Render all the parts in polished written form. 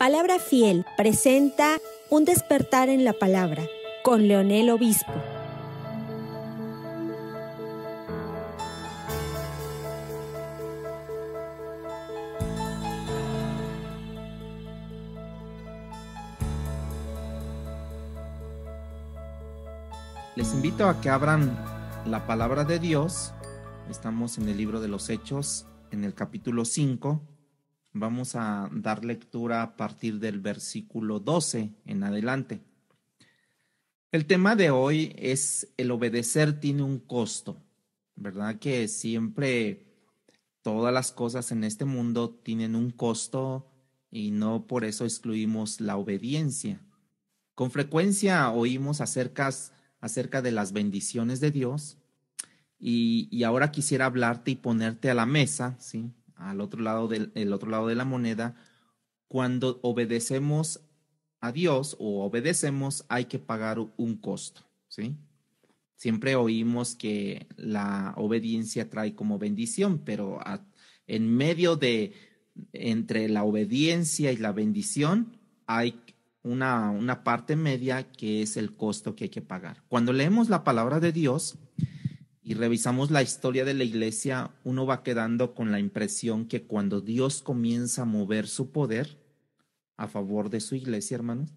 Palabra Fiel presenta Un despertar en la palabra con Leonel Obispo. Les invito a que abran la palabra de Dios. Estamos en el libro de los Hechos, en el capítulo 5. Vamos a dar lectura a partir del versículo 12 en adelante. El tema de hoy es el obedecer tiene un costo, ¿verdad? Que siempre todas las cosas en este mundo tienen un costo y no por eso excluimos la obediencia. Con frecuencia oímos acerca de las bendiciones de Dios y ahora quisiera hablarte y ponerte a la mesa, ¿sí? El otro lado de la moneda. Cuando obedecemos a Dios o obedecemos, hay que pagar un costo, ¿sí? Siempre oímos que la obediencia trae como bendición, pero en medio entre la obediencia y la bendición hay una parte media que es el costo que hay que pagar. Cuando leemos la palabra de Dios y revisamos la historia de la iglesia, uno va quedando con la impresión que cuando Dios comienza a mover su poder a favor de su iglesia, hermanos,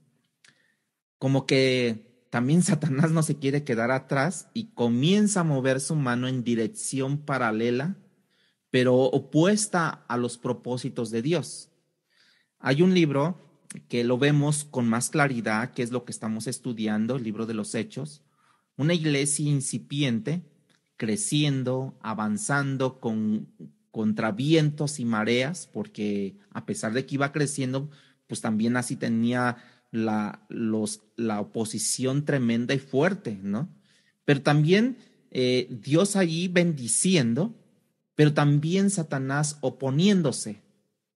como que también Satanás no se quiere quedar atrás y comienza a mover su mano en dirección paralela, pero opuesta a los propósitos de Dios. Hay un libro que lo vemos con más claridad, que es lo que estamos estudiando, el libro de los Hechos. Una iglesia incipiente, creciendo, avanzando contra vientos y mareas, porque a pesar de que iba creciendo, pues también así tenía la oposición tremenda y fuerte, ¿no? Pero también Dios allí bendiciendo, pero también Satanás oponiéndose,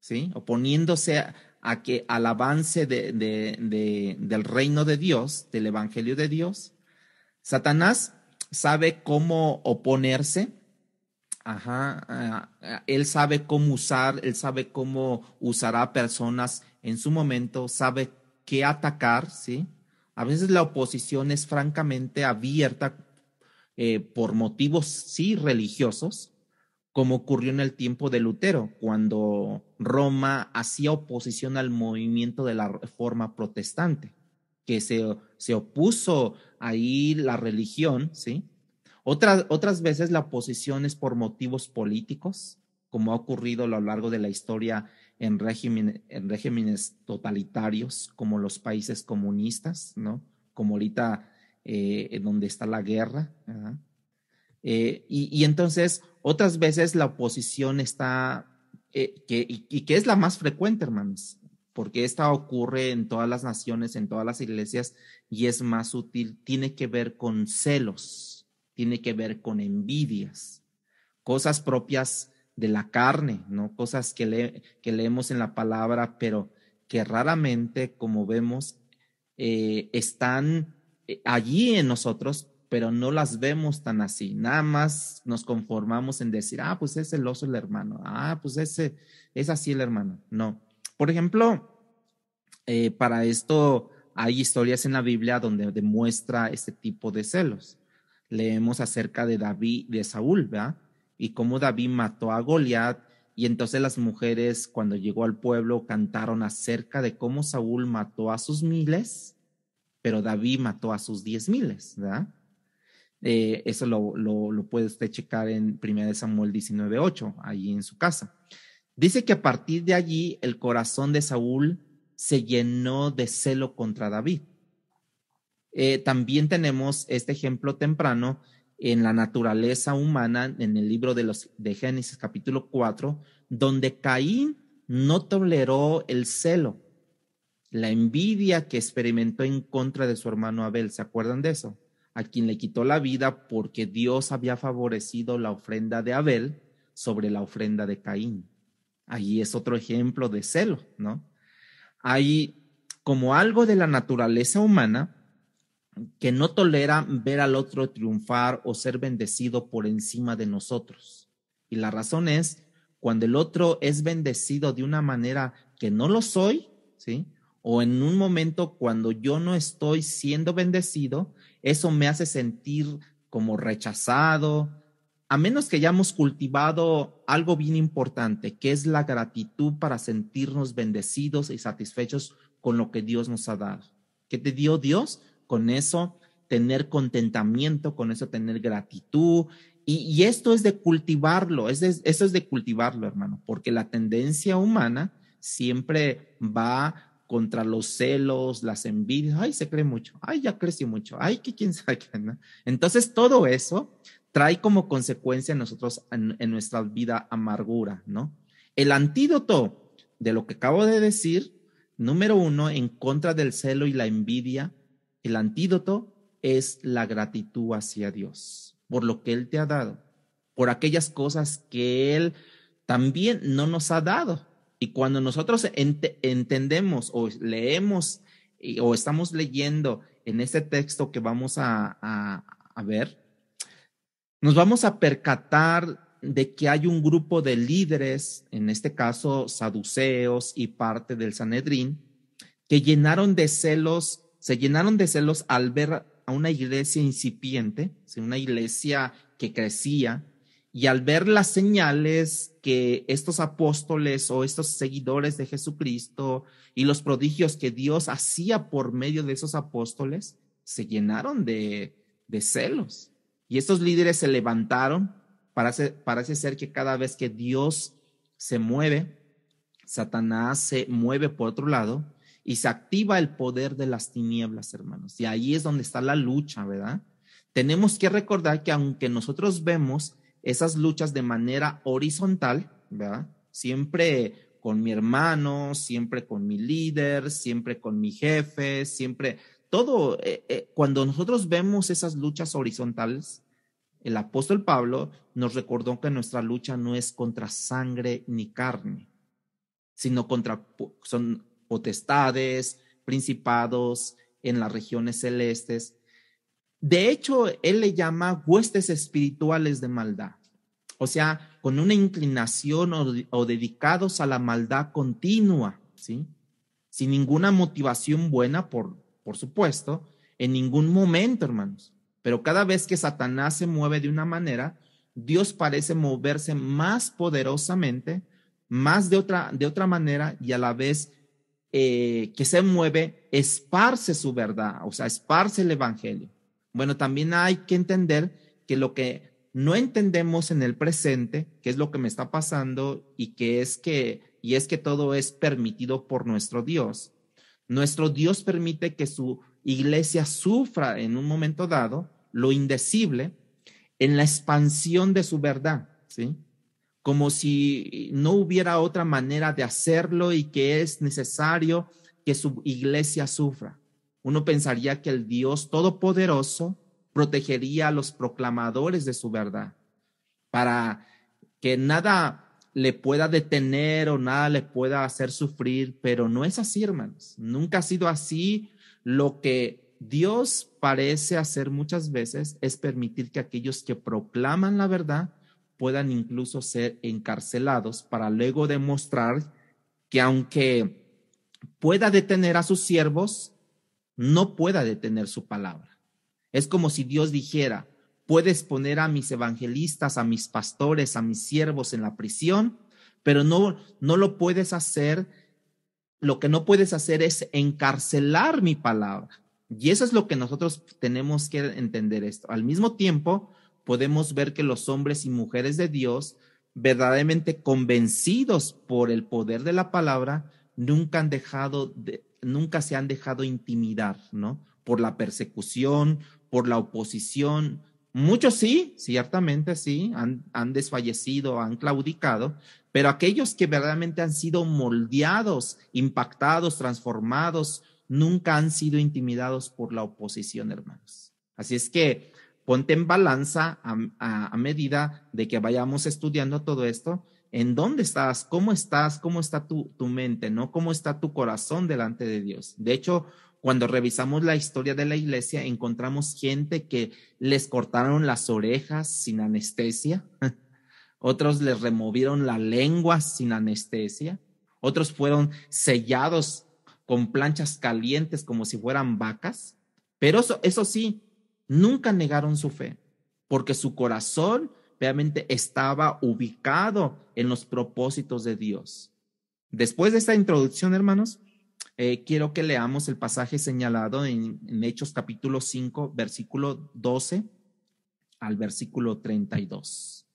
¿sí? Oponiéndose al avance del reino de Dios, del evangelio de Dios. Satanás sabe cómo oponerse. Él sabe cómo usará personas en su momento, sabe qué atacar, ¿sí? A veces la oposición es francamente abierta por motivos, sí, religiosos, como ocurrió en el tiempo de Lutero, cuando Roma hacía oposición al movimiento de la Reforma protestante, que se opuso ahí la religión, ¿sí? Otras veces la oposición es por motivos políticos, como ha ocurrido a lo largo de la historia en regímenes totalitarios, como los países comunistas, ¿no? Como ahorita en donde está la guerra, ¿verdad? Y entonces otras veces la oposición está, que es la más frecuente, hermanos, porque esta ocurre en todas las naciones, en todas las iglesias, y es más útil, tiene que ver con celos, tiene que ver con envidias, cosas propias de la carne, ¿no? Cosas que leemos en la palabra, pero que raramente, como vemos, están allí en nosotros, pero no las vemos tan así. Nada más nos conformamos en decir, pues es celoso el hermano, pues ese es así el hermano. No. Por ejemplo, para esto hay historias en la Biblia donde demuestra este tipo de celos. Leemos acerca de Saúl, ¿verdad? Y cómo David mató a Goliat, y entonces las mujeres, cuando llegó al pueblo, cantaron acerca de cómo Saúl mató a sus miles, pero David mató a sus 10,000, ¿verdad? Eso lo puede usted checar en 1 Samuel 19:8, ahí en su casa. Dice que a partir de allí el corazón de Saúl se llenó de celo contra David. También tenemos este ejemplo temprano en la naturaleza humana, en el libro de Génesis capítulo 4, donde Caín no toleró el celo, la envidia que experimentó en contra de su hermano Abel. ¿Se acuerdan de eso? A quien le quitó la vida porque Dios había favorecido la ofrenda de Abel sobre la ofrenda de Caín. Ahí es otro ejemplo de celo, ¿no? Hay como algo de la naturaleza humana que no tolera ver al otro triunfar o ser bendecido por encima de nosotros. Y la razón es, cuando el otro es bendecido de una manera que no lo soy, ¿sí? O en un momento cuando yo no estoy siendo bendecido, eso me hace sentir como rechazado, a menos que hayamos cultivado algo bien importante, que es la gratitud para sentirnos bendecidos y satisfechos con lo que Dios nos ha dado. ¿Qué te dio Dios? Con eso tener contentamiento, con eso tener gratitud. Y esto es de cultivarlo, eso es de cultivarlo, hermano, porque la tendencia humana siempre va contra los celos, las envidias. Ay, se cree mucho. Ay, ya creció mucho. Ay, que quién sabe qué, ¿no? Entonces, todo eso trae como consecuencia en nosotros, en nuestra vida, amargura, ¿no? El antídoto de lo que acabo de decir, número uno, en contra del celo y la envidia, el antídoto es la gratitud hacia Dios por lo que Él te ha dado, por aquellas cosas que Él también no nos ha dado. Y cuando nosotros entendemos o leemos o estamos leyendo en este texto que vamos a ver, nos vamos a percatar de que hay un grupo de líderes, en este caso saduceos y parte del Sanedrín, que se llenaron de celos al ver a una iglesia incipiente, una iglesia que crecía, y al ver las señales que estos apóstoles o estos seguidores de Jesucristo y los prodigios que Dios hacía por medio de esos apóstoles, se llenaron de celos. Y estos líderes se levantaron. Parece ser que cada vez que Dios se mueve, Satanás se mueve por otro lado y se activa el poder de las tinieblas, hermanos. Y ahí es donde está la lucha, ¿verdad? Tenemos que recordar que aunque nosotros vemos esas luchas de manera horizontal, ¿verdad? Siempre con mi hermano, siempre con mi líder, siempre con mi jefe, siempre, todo, cuando nosotros vemos esas luchas horizontales, el apóstol Pablo nos recordó que nuestra lucha no es contra sangre ni carne, sino son potestades, principados en las regiones celestes. De hecho, él le llama huestes espirituales de maldad. O sea, con una inclinación o dedicados a la maldad continua, ¿sí? Sin ninguna motivación buena, por supuesto, en ningún momento, hermanos. Pero cada vez que Satanás se mueve de una manera, Dios parece moverse más poderosamente, más de otra manera, y a la vez que se mueve, esparce su verdad, o sea, esparce el evangelio. Bueno, también hay que entender que lo que no entendemos en el presente, que es lo que me está pasando y es que todo es permitido por nuestro Dios. Nuestro Dios permite que su iglesia sufra en un momento dado lo indecible en la expansión de su verdad, ¿sí? Como si no hubiera otra manera de hacerlo y que es necesario que su iglesia sufra. Uno pensaría que el Dios Todopoderoso protegería a los proclamadores de su verdad para que nada le pueda detener o nada le pueda hacer sufrir, pero no es así, hermanos. Nunca ha sido así. Lo que Dios parece hacer muchas veces es permitir que aquellos que proclaman la verdad puedan incluso ser encarcelados para luego demostrar que aunque pueda detener a sus siervos, no pueda detener su palabra. Es como si Dios dijera: puedes poner a mis evangelistas, a mis pastores, a mis siervos en la prisión, pero no lo puedes hacer. Lo que no puedes hacer es encarcelar mi palabra. Y eso es lo que nosotros tenemos que entender esto. Al mismo tiempo, podemos ver que los hombres y mujeres de Dios, verdaderamente convencidos por el poder de la palabra, nunca se han dejado intimidar, ¿no? Por la persecución, por la oposición. Muchos sí, ciertamente sí, han desfallecido, han claudicado, pero aquellos que verdaderamente han sido moldeados, impactados, transformados, nunca han sido intimidados por la oposición, hermanos. Así es que ponte en balanza a medida de que vayamos estudiando todo esto. ¿En dónde estás? ¿Cómo estás? ¿Cómo está tu mente, no? ¿Cómo está tu corazón delante de Dios? De hecho, cuando revisamos la historia de la iglesia, encontramos gente que les cortaron las orejas sin anestesia, otros les removieron la lengua sin anestesia, otros fueron sellados con planchas calientes como si fueran vacas, pero eso sí, nunca negaron su fe, porque su corazón realmente estaba ubicado en los propósitos de Dios. Después de esta introducción, hermanos, quiero que leamos el pasaje señalado en Hechos capítulo 5, versículo 12 al versículo 32.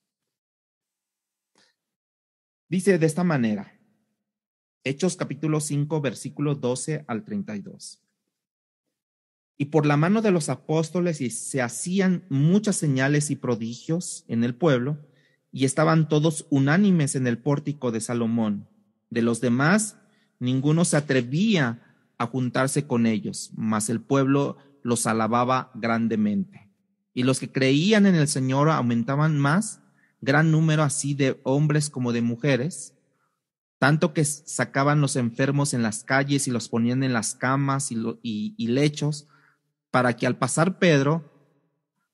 Dice de esta manera, Hechos capítulo 5, versículo 12 al 32. Y por la mano de los apóstoles se hacían muchas señales y prodigios en el pueblo, y estaban todos unánimes en el pórtico de Salomón. De los demás, ninguno se atrevía a juntarse con ellos, mas el pueblo los alababa grandemente. Y los que creían en el Señor aumentaban más, gran número así de hombres como de mujeres, tanto que sacaban los enfermos en las calles y los ponían en las camas y lechos, para que al pasar Pedro,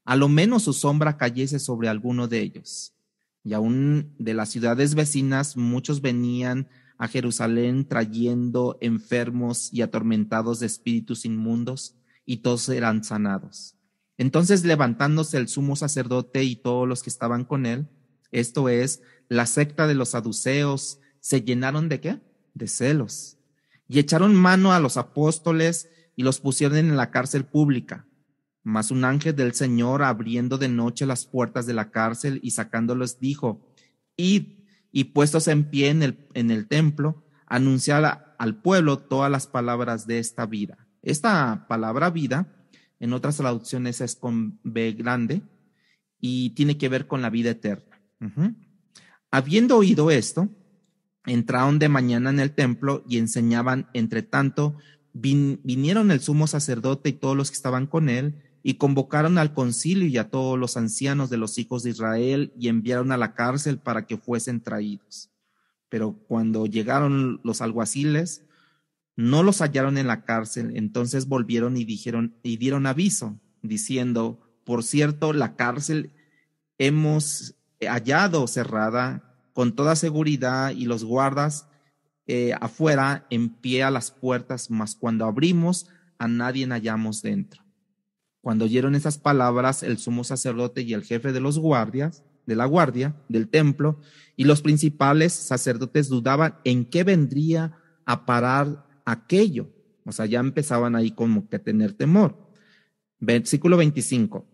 a lo menos su sombra cayese sobre alguno de ellos. Y aún de las ciudades vecinas muchos venían a Jerusalén trayendo enfermos y atormentados de espíritus inmundos, y todos eran sanados. Entonces, levantándose el sumo sacerdote y todos los que estaban con él, esto es, la secta de los saduceos, se llenaron ¿de qué? De celos. Y echaron mano a los apóstoles y los pusieron en la cárcel pública. Mas un ángel del Señor, abriendo de noche las puertas de la cárcel y sacándolos, dijo: Id, y puestos en pie en el templo, anunciar al pueblo todas las palabras de esta vida. Esta palabra vida, en otras traducciones es con B grande, y tiene que ver con la vida eterna. Habiendo oído esto, entraron de mañana en el templo y enseñaban. Entre tanto, vinieron el sumo sacerdote y todos los que estaban con él, y convocaron al concilio y a todos los ancianos de los hijos de Israel, y enviaron a la cárcel para que fuesen traídos. Pero cuando llegaron los alguaciles, no los hallaron en la cárcel. Entonces volvieron y dieron aviso, diciendo: por cierto, la cárcel hemos hallado cerrada con toda seguridad, y los guardas afuera en pie a las puertas, mas cuando abrimos, a nadie hallamos dentro. Cuando oyeron esas palabras, el sumo sacerdote y el jefe de los guardias, de la guardia del templo, y los principales sacerdotes dudaban en qué vendría a parar aquello. O sea, ya empezaban ahí como que a tener temor. Versículo 25.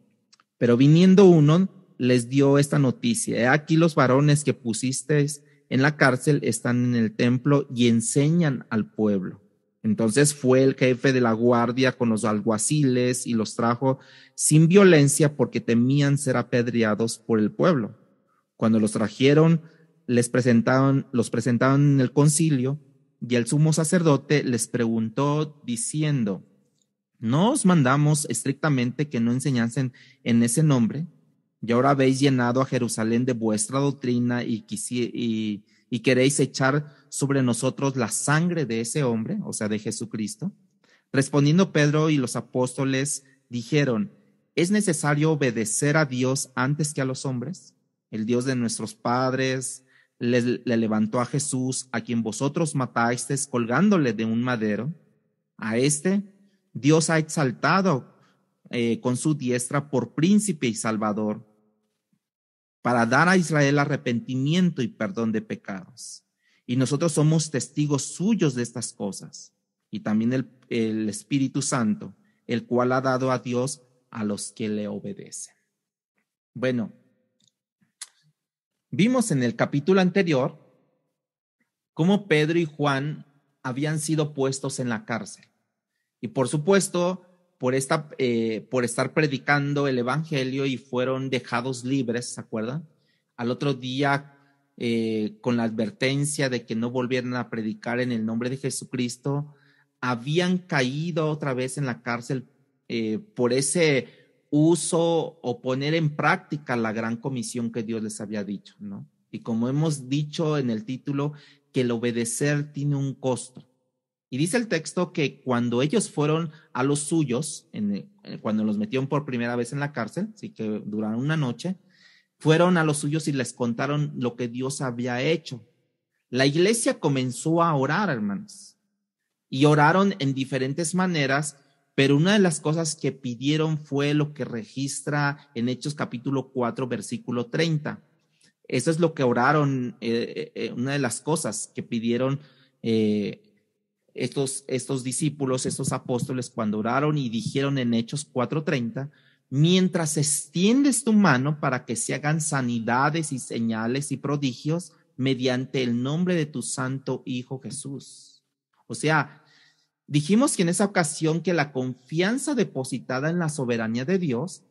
Pero viniendo uno, les dio esta noticia: he aquí los varones que pusisteis en la cárcel están en el templo y enseñan al pueblo. Entonces fue el jefe de la guardia con los alguaciles y los trajo sin violencia, porque temían ser apedreados por el pueblo. Cuando los trajeron, los presentaron en el concilio, y el sumo sacerdote les preguntó diciendo: ¿no os mandamos estrictamente que no enseñasen en ese nombre? Y ahora habéis llenado a Jerusalén de vuestra doctrina y queréis echar sobre nosotros la sangre de ese hombre, o sea, de Jesucristo. Respondiendo Pedro y los apóstoles dijeron: ¿es necesario obedecer a Dios antes que a los hombres? El Dios de nuestros padres le levantó a Jesús, a quien vosotros matasteis colgándole de un madero. A este Dios ha exaltado con su diestra por príncipe y salvador, para dar a Israel arrepentimiento y perdón de pecados. Y nosotros somos testigos suyos de estas cosas, y también el Espíritu Santo, el cual ha dado a Dios a los que le obedecen. Bueno, vimos en el capítulo anterior cómo Pedro y Juan habían sido puestos en la cárcel. Y por supuesto, por estar predicando el evangelio, y fueron dejados libres, ¿se acuerdan? Al otro día, con la advertencia de que no volvieran a predicar en el nombre de Jesucristo, habían caído otra vez en la cárcel por ese uso o poner en práctica la gran comisión que Dios les había dicho, ¿no? Y como hemos dicho en el título, que el obedecer tiene un costo. Y dice el texto que cuando ellos fueron a los suyos, cuando los metieron por primera vez en la cárcel, así que duraron una noche, fueron a los suyos y les contaron lo que Dios había hecho. La iglesia comenzó a orar, hermanos. y oraron en diferentes maneras, pero una de las cosas que pidieron fue lo que registra en Hechos capítulo 4, versículo 30. Eso es lo que oraron, una de las cosas que pidieron estos discípulos, estos apóstoles, cuando oraron y dijeron en Hechos 4:30, mientras extiendes tu mano para que se hagan sanidades y señales y prodigios mediante el nombre de tu santo Hijo Jesús. O sea, dijimos que en esa ocasión que la confianza depositada en la soberanía de Dios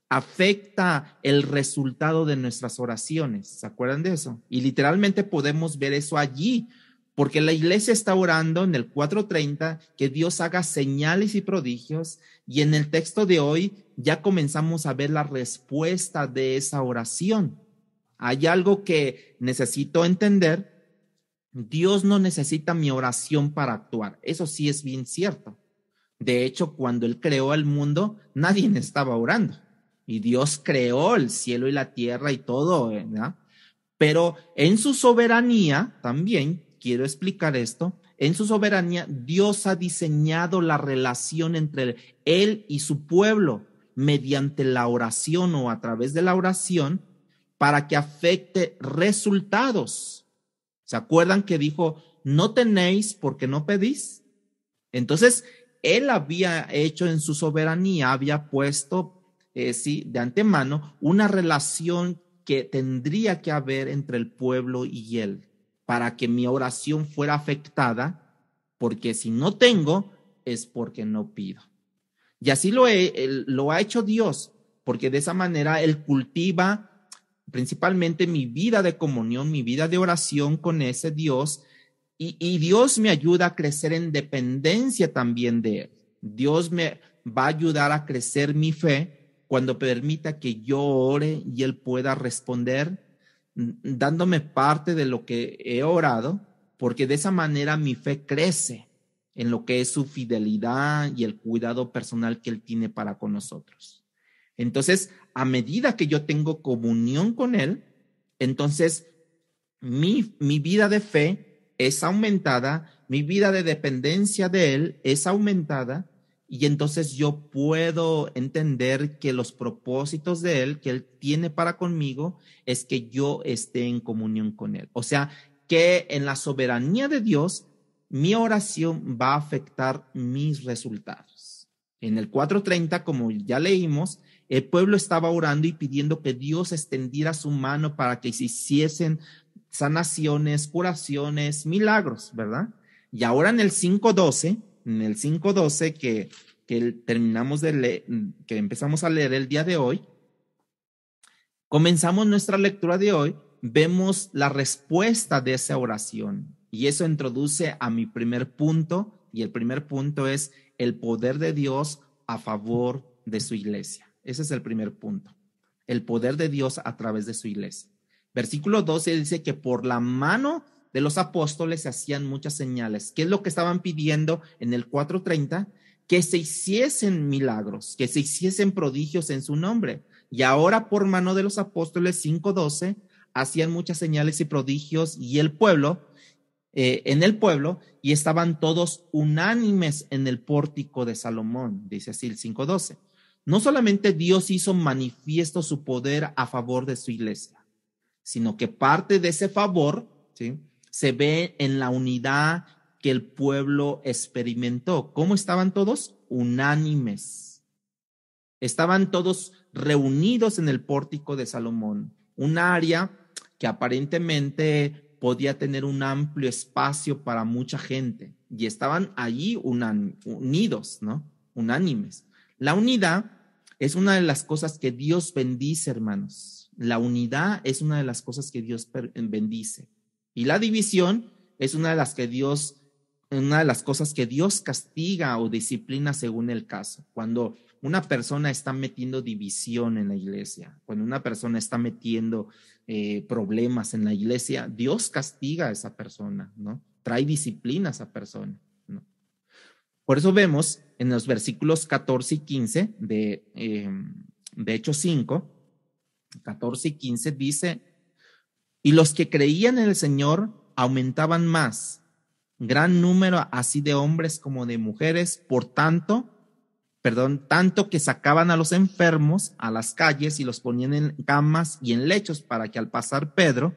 afecta el resultado de nuestras oraciones. ¿Se acuerdan de eso? Y literalmente podemos ver eso allí, porque la iglesia está orando en el 4:30 que Dios haga señales y prodigios, y en el texto de hoy ya comenzamos a ver la respuesta de esa oración. Hay algo que necesito entender. Dios no necesita mi oración para actuar. Eso sí es bien cierto. De hecho, cuando Él creó el mundo, nadie estaba orando. Y Dios creó el cielo y la tierra y todo, ¿verdad? Pero en su soberanía, también quiero explicar esto, en su soberanía, Dios ha diseñado la relación entre Él y su pueblo mediante la oración o a través de la oración para que afecte resultados. ¿Se acuerdan que dijo, no tenéis porque no pedís? Entonces, Él había hecho en su soberanía, había puesto de antemano una relación que tendría que haber entre el pueblo y Él para que mi oración fuera afectada, porque si no tengo es porque no pido. Y así lo ha hecho Dios, porque de esa manera Él cultiva principalmente mi vida de comunión, mi vida de oración con ese Dios, y Dios me ayuda a crecer en dependencia también de Él. Dios me va a ayudar a crecer mi fe cuando permita que yo ore y Él pueda responder dándome parte de lo que he orado, porque de esa manera mi fe crece en lo que es su fidelidad y el cuidado personal que Él tiene para con nosotros. Entonces, a medida que yo tengo comunión con Él, entonces mi vida de fe es aumentada, mi vida de dependencia de Él es aumentada, y entonces yo puedo entender que los propósitos de Él, que Él tiene para conmigo, es que yo esté en comunión con Él. O sea, que en la soberanía de Dios, mi oración va a afectar mis resultados. En el 4:30, como ya leímos, el pueblo estaba orando y pidiendo que Dios extendiera su mano para que se hiciesen sanaciones, curaciones, milagros, ¿verdad? Y ahora en el 5:12 que terminamos de leer, que empezamos a leer el día de hoy, comenzamos nuestra lectura de hoy, vemos la respuesta de esa oración. Y eso introduce a mi primer punto, y el primer punto es el poder de Dios a favor de su iglesia. Ese es el primer punto, el poder de Dios a través de su iglesia. Versículo 12 dice que por la mano de los apóstoles se hacían muchas señales. ¿Qué es lo que estaban pidiendo en el 4:30? Que se hiciesen milagros, que se hiciesen prodigios en su nombre. Y ahora por mano de los apóstoles, 5:12, hacían muchas señales y prodigios y el pueblo, en el pueblo, y estaban todos unánimes en el pórtico de Salomón, dice así el 5:12. No solamente Dios hizo manifiesto su poder a favor de su iglesia, sino que parte de ese favor, ¿sí?, se ve en la unidad que el pueblo experimentó. ¿Cómo estaban todos? Unánimes. Estaban todos reunidos en el pórtico de Salomón, un área que aparentemente podía tener un amplio espacio para mucha gente, y estaban allí unidos, ¿no? Unánimes. La unidad es una de las cosas que Dios bendice, hermanos. La unidad es una de las cosas que Dios bendice. Y la división es una de las cosas que Dios castiga o disciplina según el caso. Cuando una persona está metiendo división en la iglesia, cuando una persona está metiendo problemas en la iglesia, Dios castiga a esa persona, ¿no? Trae disciplina a esa persona, ¿no? Por eso vemos en los versículos 14 y 15 de Hechos 5, 14 y 15 dice: y los que creían en el Señor aumentaban más, gran número así de hombres como de mujeres, tanto que sacaban a los enfermos a las calles y los ponían en camas y en lechos para que al pasar Pedro,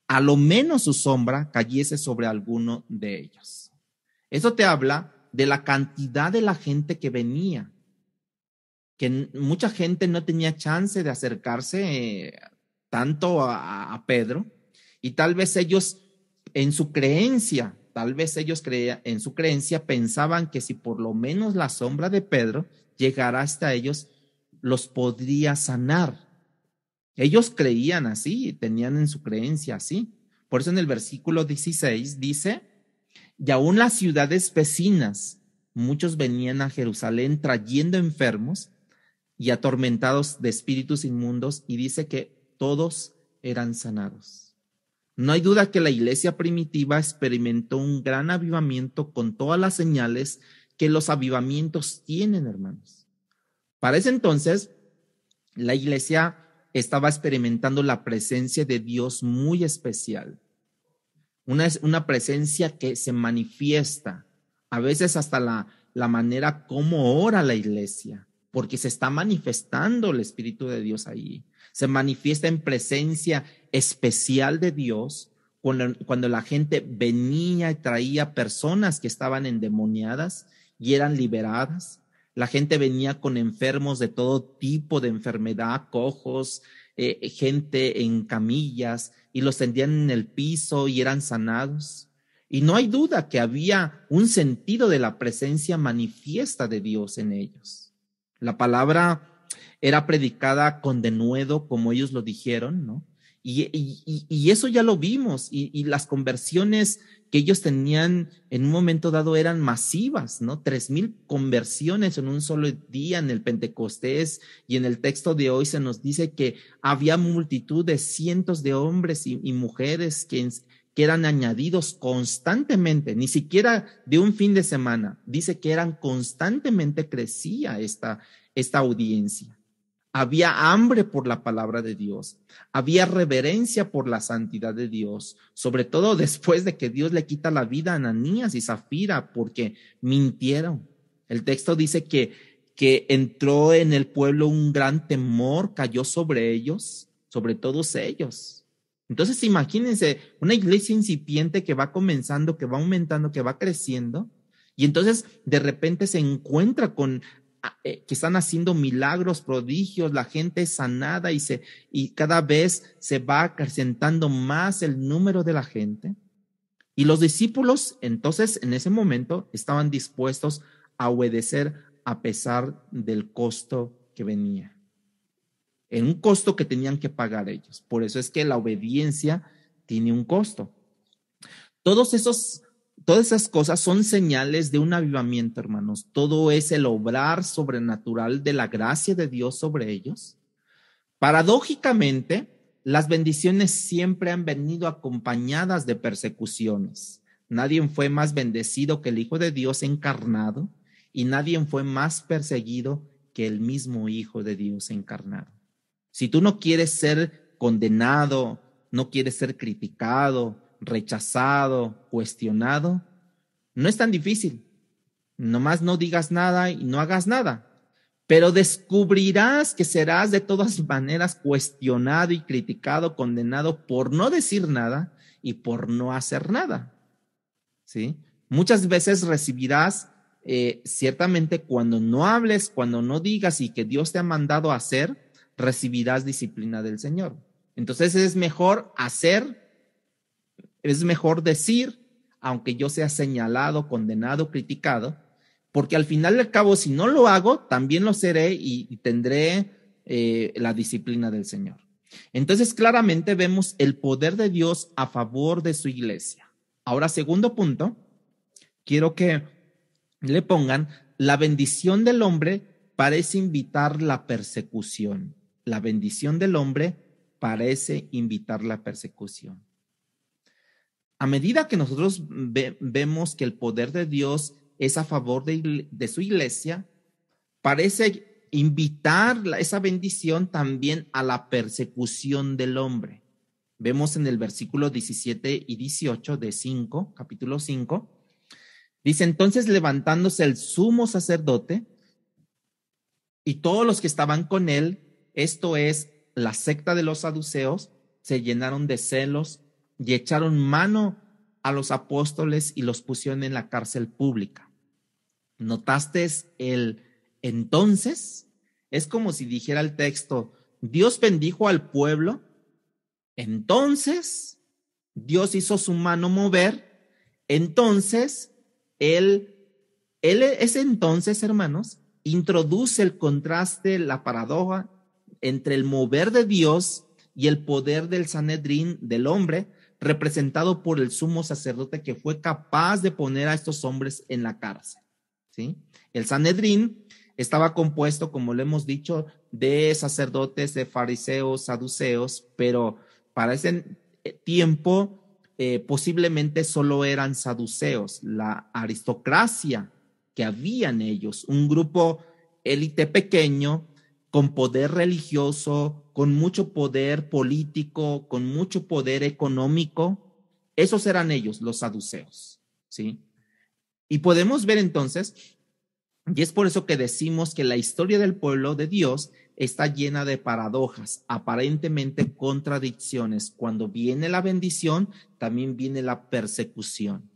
a lo menos su sombra cayese sobre alguno de ellos. Eso te habla de la cantidad de la gente que venía, que mucha gente no tenía chance de acercarse tanto a Pedro, y tal vez ellos en su creencia pensaban que si por lo menos la sombra de Pedro llegara hasta ellos, los podría sanar. Ellos creían así, tenían en su creencia así. Por eso en el versículo 16 dice, y aún las ciudades vecinas, muchos venían a Jerusalén trayendo enfermos y atormentados de espíritus inmundos, y dice que todos eran sanados. No hay duda que la iglesia primitiva experimentó un gran avivamiento con todas las señales que los avivamientos tienen, hermanos. Para ese entonces, la iglesia estaba experimentando la presencia de Dios muy especial. Una presencia que se manifiesta, a veces hasta la manera como ora la iglesia, porque se está manifestando el Espíritu de Dios ahí. Se manifiesta en presencia especial de Dios cuando la gente venía y traía personas que estaban endemoniadas y eran liberadas. La gente venía con enfermos de todo tipo de enfermedad, cojos, gente en camillas, y los tendían en el piso y eran sanados. Y no hay duda que había un sentido de la presencia manifiesta de Dios en ellos. La palabra era predicada con denuedo, como ellos lo dijeron, ¿no? Y eso ya lo vimos, y las conversiones que ellos tenían en un momento dado eran masivas, ¿no? 3,000 conversiones en un solo día en el Pentecostés, y en el texto de hoy se nos dice que había multitud de cientos de hombres y mujeres que eran añadidos constantemente, ni siquiera de un fin de semana, dice que eran constantemente, crecía esta audiencia. Había hambre por la palabra de Dios, había reverencia por la santidad de Dios, sobre todo después de que Dios le quita la vida a Ananías y Zafira porque mintieron. El texto dice que entró en el pueblo un gran temor, cayó sobre ellos, sobre todos ellos. Entonces imagínense una iglesia incipiente que va comenzando, que va aumentando, que va creciendo, y entonces de repente se encuentra con que están haciendo milagros, prodigios, la gente es sanada, y cada vez se va acrecentando más el número de la gente. Y los discípulos, entonces, en ese momento, estaban dispuestos a obedecer a pesar del costo que venía. En un costo que tenían que pagar ellos. Por eso es que la obediencia tiene un costo. Todas esas cosas son señales de un avivamiento, hermanos. Todo es el obrar sobrenatural de la gracia de Dios sobre ellos. Paradójicamente, las bendiciones siempre han venido acompañadas de persecuciones. Nadie fue más bendecido que el Hijo de Dios encarnado, y nadie fue más perseguido que el mismo Hijo de Dios encarnado. Si tú no quieres ser condenado, no quieres ser criticado, rechazado, cuestionado, no es tan difícil. Nomás no digas nada y no hagas nada, pero descubrirás que serás de todas maneras cuestionado y criticado, condenado por no decir nada y por no hacer nada, ¿sí? Muchas veces recibirás, ciertamente, cuando no hables, cuando no digas y que Dios te ha mandado a hacer, recibirás disciplina del Señor. Entonces es mejor hacer, es mejor decir, aunque yo sea señalado, condenado, criticado, porque al final del cabo, si no lo hago, también lo seré y tendré la disciplina del Señor. Entonces, claramente vemos el poder de Dios a favor de su iglesia. Ahora, segundo punto, quiero que le pongan: la bendición del hombre parece invitar la persecución. La bendición del hombre parece invitar la persecución. A medida que nosotros vemos que el poder de Dios es a favor de su iglesia, parece invitar esa bendición también a la persecución del hombre. Vemos en el versículo 17 y 18 de capítulo 5, dice: entonces levantándose el sumo sacerdote y todos los que estaban con él, esto es, la secta de los saduceos, se llenaron de celos y echaron mano a los apóstoles y los pusieron en la cárcel pública. ¿Notaste el entonces? Es como si dijera el texto: Dios bendijo al pueblo, entonces Dios hizo su mano mover, entonces ese entonces, hermanos, introduce el contraste, la paradoja entre el mover de Dios y el poder del Sanedrín, del hombre, representado por el sumo sacerdote que fue capaz de poner a estos hombres en la cárcel, ¿sí? El Sanedrín estaba compuesto, como lo hemos dicho, de sacerdotes, de fariseos, saduceos, pero para ese tiempo posiblemente solo eran saduceos, la aristocracia que había en ellos, un grupo élite pequeño con poder religioso, con mucho poder político, con mucho poder económico. Esos eran ellos, los saduceos, ¿sí? Y podemos ver entonces, y es por eso que decimos que la historia del pueblo de Dios está llena de paradojas, aparentemente contradicciones. Cuando viene la bendición, también viene la persecución.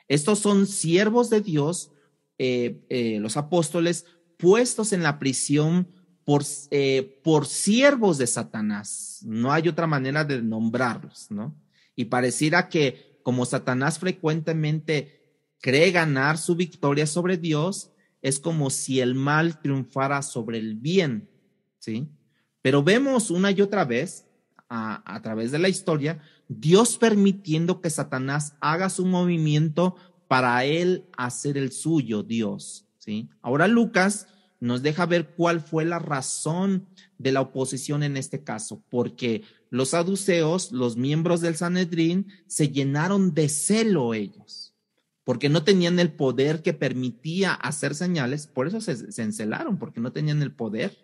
Estos son siervos de Dios, los apóstoles, puestos en la prisión por siervos de Satanás. No hay otra manera de nombrarlos, ¿no? Y pareciera que como Satanás frecuentemente cree ganar su victoria sobre Dios, es como si el mal triunfara sobre el bien, ¿sí? Pero vemos una y otra vez, a través de la historia, Dios permitiendo que Satanás haga su movimiento para él hacer el suyo, Dios, ¿sí? Ahora Lucas nos deja ver cuál fue la razón de la oposición en este caso, porque los saduceos, los miembros del Sanedrín, se llenaron de celo ellos, porque no tenían el poder que permitía hacer señales. Por eso se encelaron, porque no tenían el poder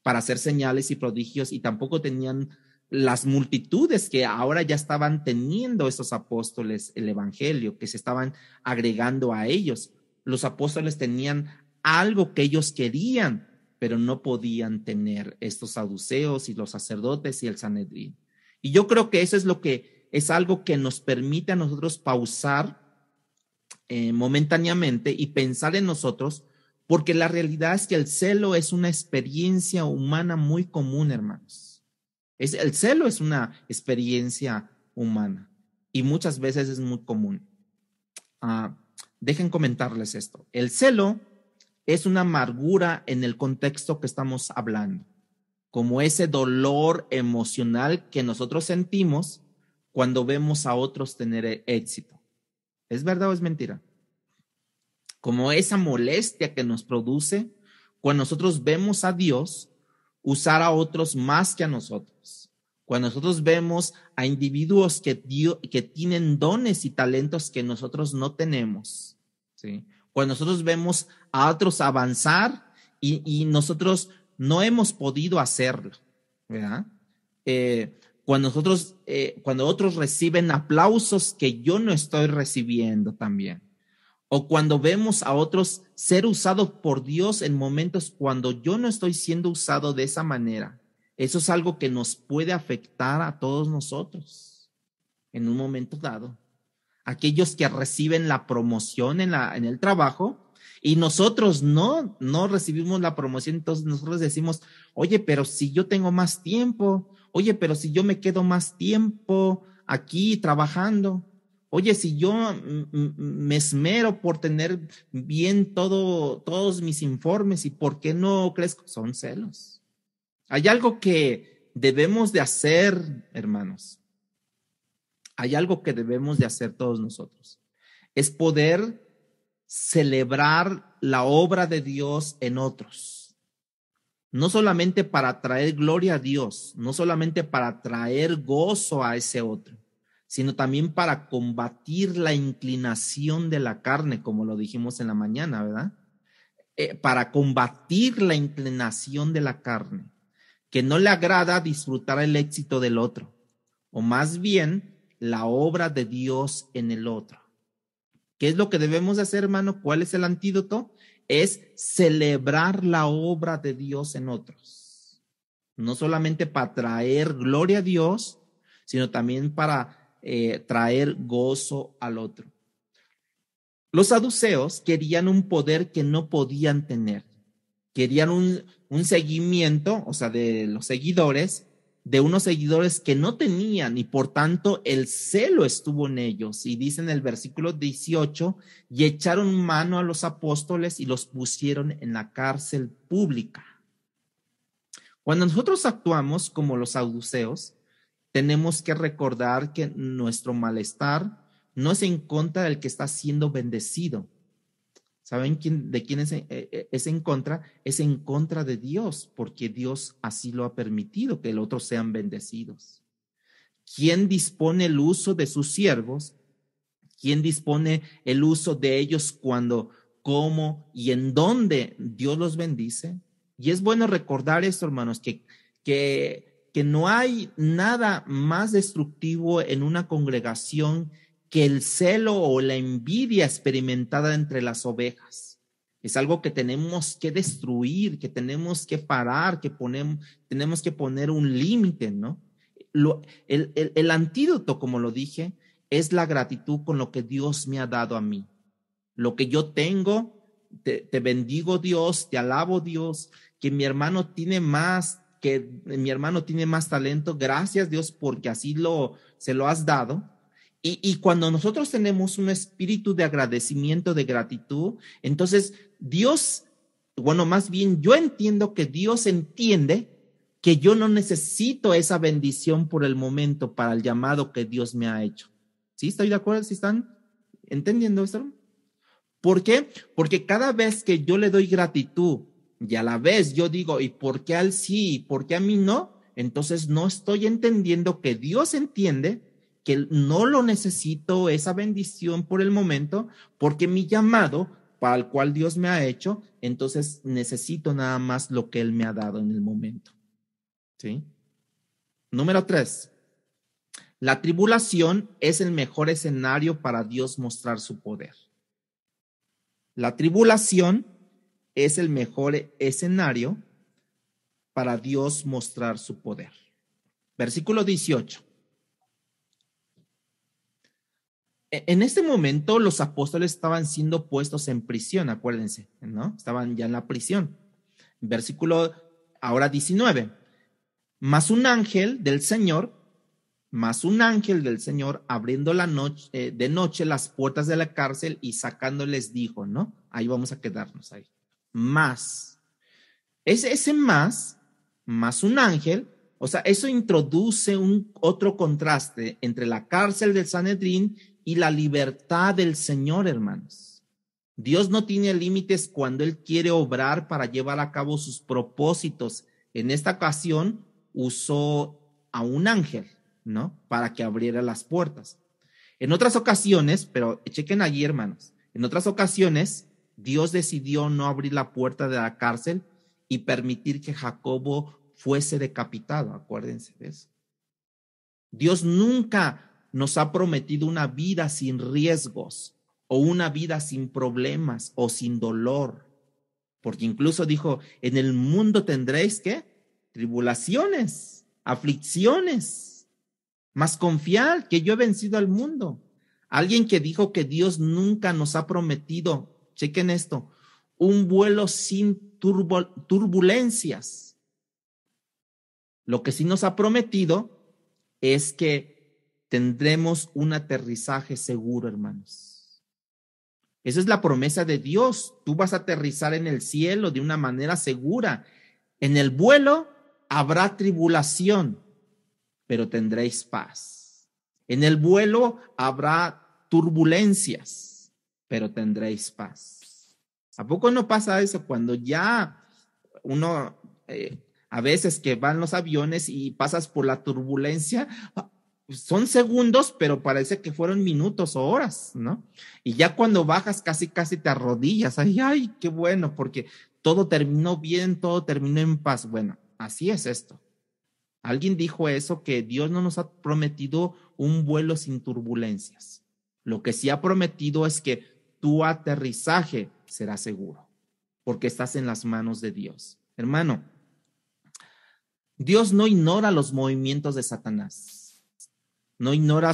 para hacer señales y prodigios, y tampoco tenían las multitudes que ahora ya estaban teniendo esos apóstoles, el evangelio, que se estaban agregando a ellos. Los apóstoles tenían algo que ellos querían, pero no podían tener estos saduceos y los sacerdotes y el Sanedrín. Y yo creo que eso es algo que nos permite a nosotros pausar momentáneamente y pensar en nosotros, porque la realidad es que el celo es una experiencia humana muy común, hermanos. El celo es una experiencia humana y muchas veces es muy común. Dejen comentarles esto. El celo es una amargura en el contexto que estamos hablando, como ese dolor emocional que nosotros sentimos cuando vemos a otros tener éxito. ¿Es verdad o es mentira? Como esa molestia que nos produce cuando nosotros vemos a Dios usar a otros más que a nosotros. Cuando nosotros vemos a individuos que tienen dones y talentos que nosotros no tenemos, ¿sí? Cuando nosotros vemos a otros avanzar y nosotros no hemos podido hacerlo, ¿verdad? Cuando otros reciben aplausos que yo no estoy recibiendo también. O cuando vemos a otros ser usados por Dios en momentos cuando yo no estoy siendo usado de esa manera. Eso es algo que nos puede afectar a todos nosotros en un momento dado. Aquellos que reciben la promoción en el trabajo y nosotros no recibimos la promoción, entonces nosotros decimos: oye, pero si yo tengo más tiempo, oye, pero si yo me quedo más tiempo aquí trabajando, oye, si yo me esmero por tener bien todos mis informes, ¿y por qué no crezco? Son celos. Hay algo que debemos de hacer, hermanos. Hay algo que debemos de hacer todos nosotros. Es poder celebrar la obra de Dios en otros. No solamente para traer gloria a Dios, no solamente para traer gozo a ese otro, sino también para combatir la inclinación de la carne, como lo dijimos en la mañana, ¿verdad? Para combatir la inclinación de la carne, que no le agrada disfrutar el éxito del otro, o más bien la obra de Dios en el otro. ¿Qué es lo que debemos de hacer, hermano? ¿Cuál es el antídoto? Es celebrar la obra de Dios en otros. No solamente para traer gloria a Dios, sino también para traer gozo al otro. Los saduceos querían un poder que no podían tener. Querían un seguimiento, o sea, de los seguidores, de unos seguidores que no tenían, y por tanto el celo estuvo en ellos. Y dice en el versículo 18, y echaron mano a los apóstoles y los pusieron en la cárcel pública. Cuando nosotros actuamos como los saduceos, tenemos que recordar que nuestro malestar no es en contra del que está siendo bendecido. ¿Saben de quién es en contra? Es en contra de Dios, porque Dios así lo ha permitido, que los otros sean bendecidos. ¿Quién dispone el uso de sus siervos? ¿Quién dispone el uso de ellos cuando, cómo y en dónde Dios los bendice? Y es bueno recordar esto, hermanos, que no hay nada más destructivo en una congregación que el celo o la envidia experimentada entre las ovejas. Es algo que tenemos que destruir, que tenemos que parar, tenemos que poner un límite, ¿no? El antídoto, como lo dije, es la gratitud con lo que Dios me ha dado a mí. Lo que yo tengo, te bendigo, Dios, te alabo, Dios, que mi hermano tiene más talento. Gracias, Dios, porque así se lo has dado. Y cuando nosotros tenemos un espíritu de agradecimiento, de gratitud, entonces más bien yo entiendo que Dios entiende que yo no necesito esa bendición por el momento para el llamado que Dios me ha hecho. ¿Sí? ¿Estoy de acuerdo? ¿Sí están entendiendo esto? ¿Por qué? Porque cada vez que yo le doy gratitud y a la vez yo digo, ¿y por qué a él sí? ¿Y por qué a mí no? Entonces no estoy entendiendo que Dios entiende que no lo necesito esa bendición por el momento, porque mi llamado para el cual Dios me ha hecho, entonces necesito nada más lo que Él me ha dado en el momento. ¿Sí? Número 3. La tribulación es el mejor escenario para Dios mostrar su poder. La tribulación es el mejor escenario para Dios mostrar su poder. Versículo 18. En este momento los apóstoles estaban siendo puestos en prisión, acuérdense, ¿no? Estaban ya en la prisión. Versículo ahora 19. Mas un ángel del Señor abriendo de noche las puertas de la cárcel y sacándoles dijo, ¿no? Ahí vamos a quedarnos ahí. Más. Ese más un ángel, o sea, eso introduce otro contraste entre la cárcel del Sanedrín y la libertad del Señor, hermanos. Dios no tiene límites cuando Él quiere obrar para llevar a cabo sus propósitos. En esta ocasión usó a un ángel, ¿no? Para que abriera las puertas. En otras ocasiones, pero chequen allí, hermanos, en otras ocasiones Dios decidió no abrir la puerta de la cárcel y permitir que Jacobo fuese decapitado. Acuérdense de eso. Dios nunca nos ha prometido una vida sin riesgos o una vida sin problemas o sin dolor, porque incluso dijo, en el mundo tendréis ¿qué? Tribulaciones, aflicciones, mas confiad que yo he vencido al mundo. Alguien que dijo que Dios nunca nos ha prometido, chequen esto, un vuelo sin turbulencias. Lo que sí nos ha prometido es que tendremos un aterrizaje seguro, hermanos. Esa es la promesa de Dios. Tú vas a aterrizar en el cielo de una manera segura. En el vuelo habrá tribulación, pero tendréis paz. En el vuelo habrá turbulencias, pero tendréis paz. ¿A poco no pasa eso cuando ya uno, a veces que van los aviones y pasas por la turbulencia? Son segundos, pero parece que fueron minutos o horas, ¿no? Y ya cuando bajas casi te arrodillas. Ay, qué bueno, porque todo terminó bien, todo terminó en paz. Bueno, así es esto. Alguien dijo eso, que Dios no nos ha prometido un vuelo sin turbulencias. Lo que sí ha prometido es que tu aterrizaje será seguro, porque estás en las manos de Dios. Hermano, Dios no ignora los movimientos de Satanás. No ignora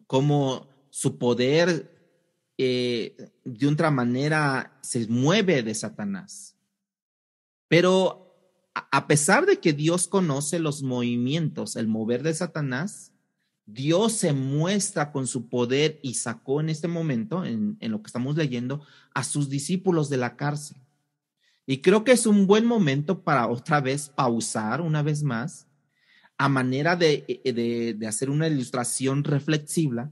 cómo su poder de otra manera se mueve de Satanás. Pero a pesar de que Dios conoce los movimientos, el mover de Satanás, Dios se muestra con su poder y sacó en este momento, en lo que estamos leyendo, a sus discípulos de la cárcel. Y creo que es un buen momento para otra vez pausar una vez más, a manera de hacer una ilustración reflexiva,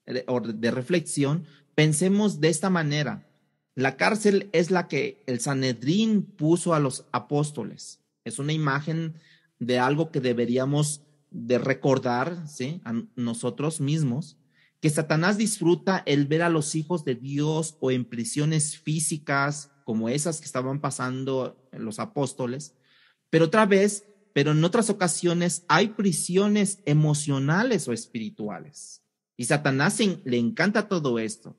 de reflexión. Pensemos de esta manera. La cárcel es la que el Sanedrín puso a los apóstoles. Es una imagen de algo que deberíamos de recordar, ¿sí?, a nosotros mismos, que Satanás disfruta el ver a los hijos de Dios o en prisiones físicas como esas que estaban pasando los apóstoles, pero en otras ocasiones hay prisiones emocionales o espirituales. Y Satanás le encanta todo esto,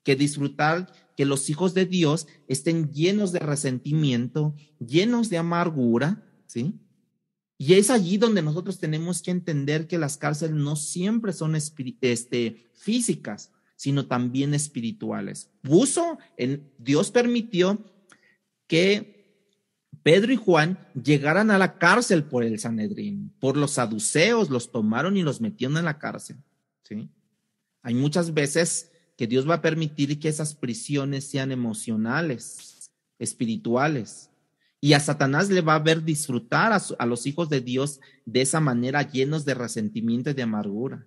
que disfrutar que los hijos de Dios estén llenos de resentimiento, llenos de amargura, ¿sí? Y es allí donde nosotros tenemos que entender que las cárceles no siempre son físicas, sino también espirituales. Dios permitió que Pedro y Juan llegaran a la cárcel por el Sanedrín, por los saduceos, los tomaron y los metieron en la cárcel, ¿sí? Hay muchas veces que Dios va a permitir que esas prisiones sean emocionales, espirituales. Y a Satanás le va a ver disfrutar a los hijos de Dios de esa manera, llenos de resentimiento y de amargura.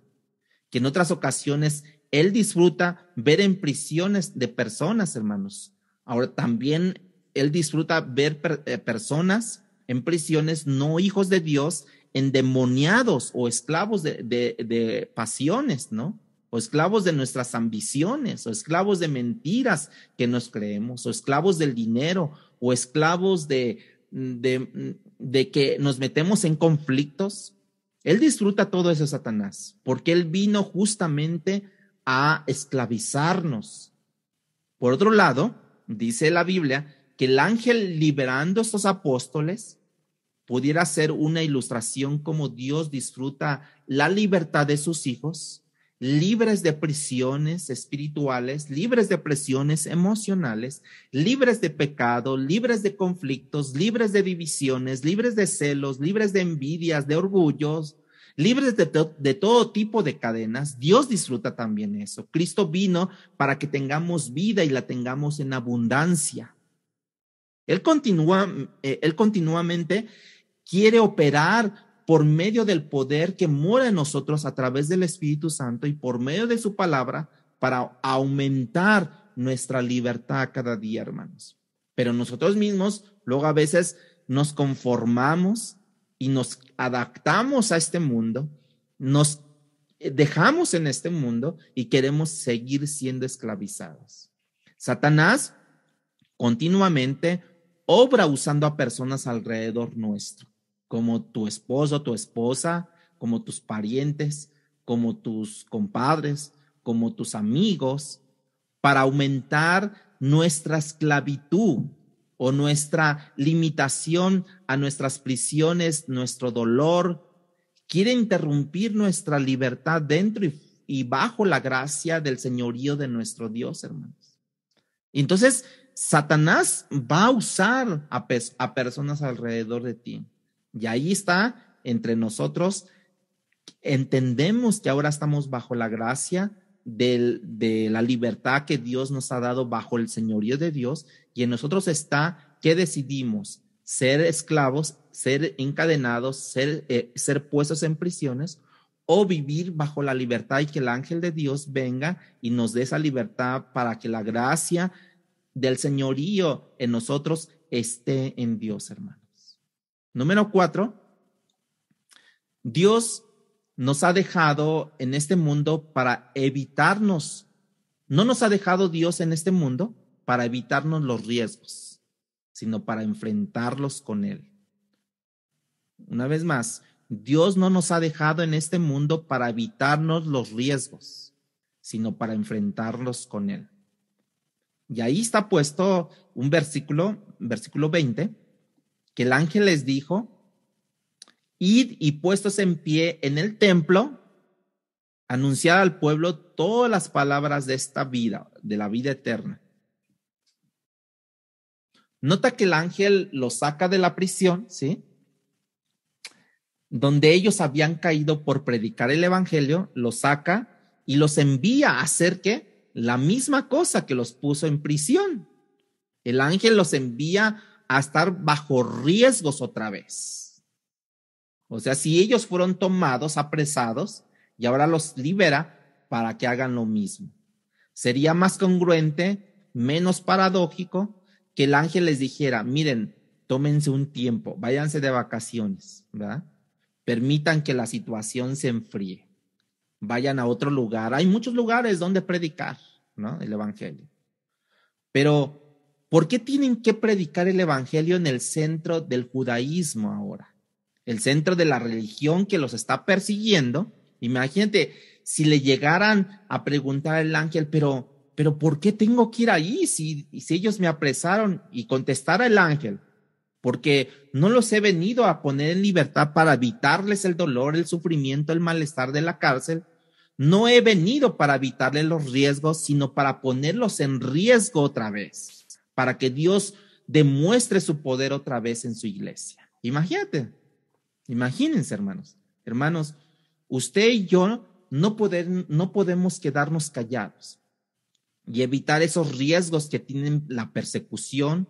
Que en otras ocasiones él disfruta ver en prisiones de personas, hermanos. Ahora también él disfruta ver personas en prisiones, no hijos de Dios, endemoniados o esclavos de pasiones, ¿no? O esclavos de nuestras ambiciones, o esclavos de mentiras que nos creemos, o esclavos del dinero, o esclavos de que nos metemos en conflictos. Él disfruta todo eso, Satanás, porque él vino justamente a esclavizarnos. Por otro lado, dice la Biblia que el ángel liberando a estos apóstoles pudiera ser una ilustración como Dios disfruta la libertad de sus hijos, libres de prisiones espirituales, libres de presiones emocionales, libres de pecado, libres de conflictos, libres de divisiones, libres de celos, libres de envidias, de orgullos, libres de todo tipo de cadenas. Dios disfruta también eso. Cristo vino para que tengamos vida y la tengamos en abundancia. Él continuamente quiere operar por medio del poder que mora en nosotros a través del Espíritu Santo y por medio de su palabra para aumentar nuestra libertad cada día, hermanos. Pero nosotros mismos luego a veces nos conformamos y nos adaptamos a este mundo, nos dejamos en este mundo y queremos seguir siendo esclavizados. Satanás continuamente obra usando a personas alrededor nuestro, como tu esposo, tu esposa, como tus parientes, como tus compadres, como tus amigos, para aumentar nuestra esclavitud o nuestra limitación a nuestras prisiones, nuestro dolor. Quiere interrumpir nuestra libertad dentro y bajo la gracia del señorío de nuestro Dios, hermanos. Entonces, Satanás va a usar a personas alrededor de ti. Y ahí está, entre nosotros, entendemos que ahora estamos bajo la gracia de la libertad que Dios nos ha dado bajo el señorío de Dios, y en nosotros está que decidimos ser esclavos, ser encadenados, ser puestos en prisiones, o vivir bajo la libertad y que el ángel de Dios venga y nos dé esa libertad para que la gracia del señorío en nosotros esté en Dios, hermanos. Número 4, Dios nos ha dejado en este mundo para evitarnos. No nos ha dejado Dios en este mundo para evitarnos los riesgos, sino para enfrentarlos con Él. una vez más, Dios no nos ha dejado en este mundo para evitarnos los riesgos, sino para enfrentarlos con Él. Y ahí está puesto un versículo 20, que el ángel les dijo: id y puestos en pie en el templo, anunciad al pueblo todas las palabras de esta vida, de la vida eterna. Nota que el ángel los saca de la prisión, ¿sí? Donde ellos habían caído por predicar el evangelio, los saca y los envía a hacer ¿qué? La misma cosa que los puso en prisión. El ángel los envía a estar bajo riesgos otra vez. O sea, si ellos fueron tomados, apresados, y ahora los libera para que hagan lo mismo. Sería más congruente, menos paradójico, que el ángel les dijera: miren, tómense un tiempo, váyanse de vacaciones, ¿verdad? Permitan que la situación se enfríe. Vayan a otro lugar. Hay muchos lugares donde predicar, ¿no? El evangelio. Pero, ¿por qué tienen que predicar el evangelio en el centro del judaísmo ahora? El centro de la religión que los está persiguiendo. Imagínate, si le llegaran a preguntar al ángel, pero ¿por qué tengo que ir ahí si ellos me apresaron? Y contestara el ángel: porque no los he venido a poner en libertad para evitarles el dolor, el sufrimiento, el malestar de la cárcel. No he venido para evitarles los riesgos, sino para ponerlos en riesgo otra vez, para que Dios demuestre su poder otra vez en su iglesia. Imagínense, hermanos, usted y yo no podemos quedarnos callados y evitar esos riesgos que tienen la persecución.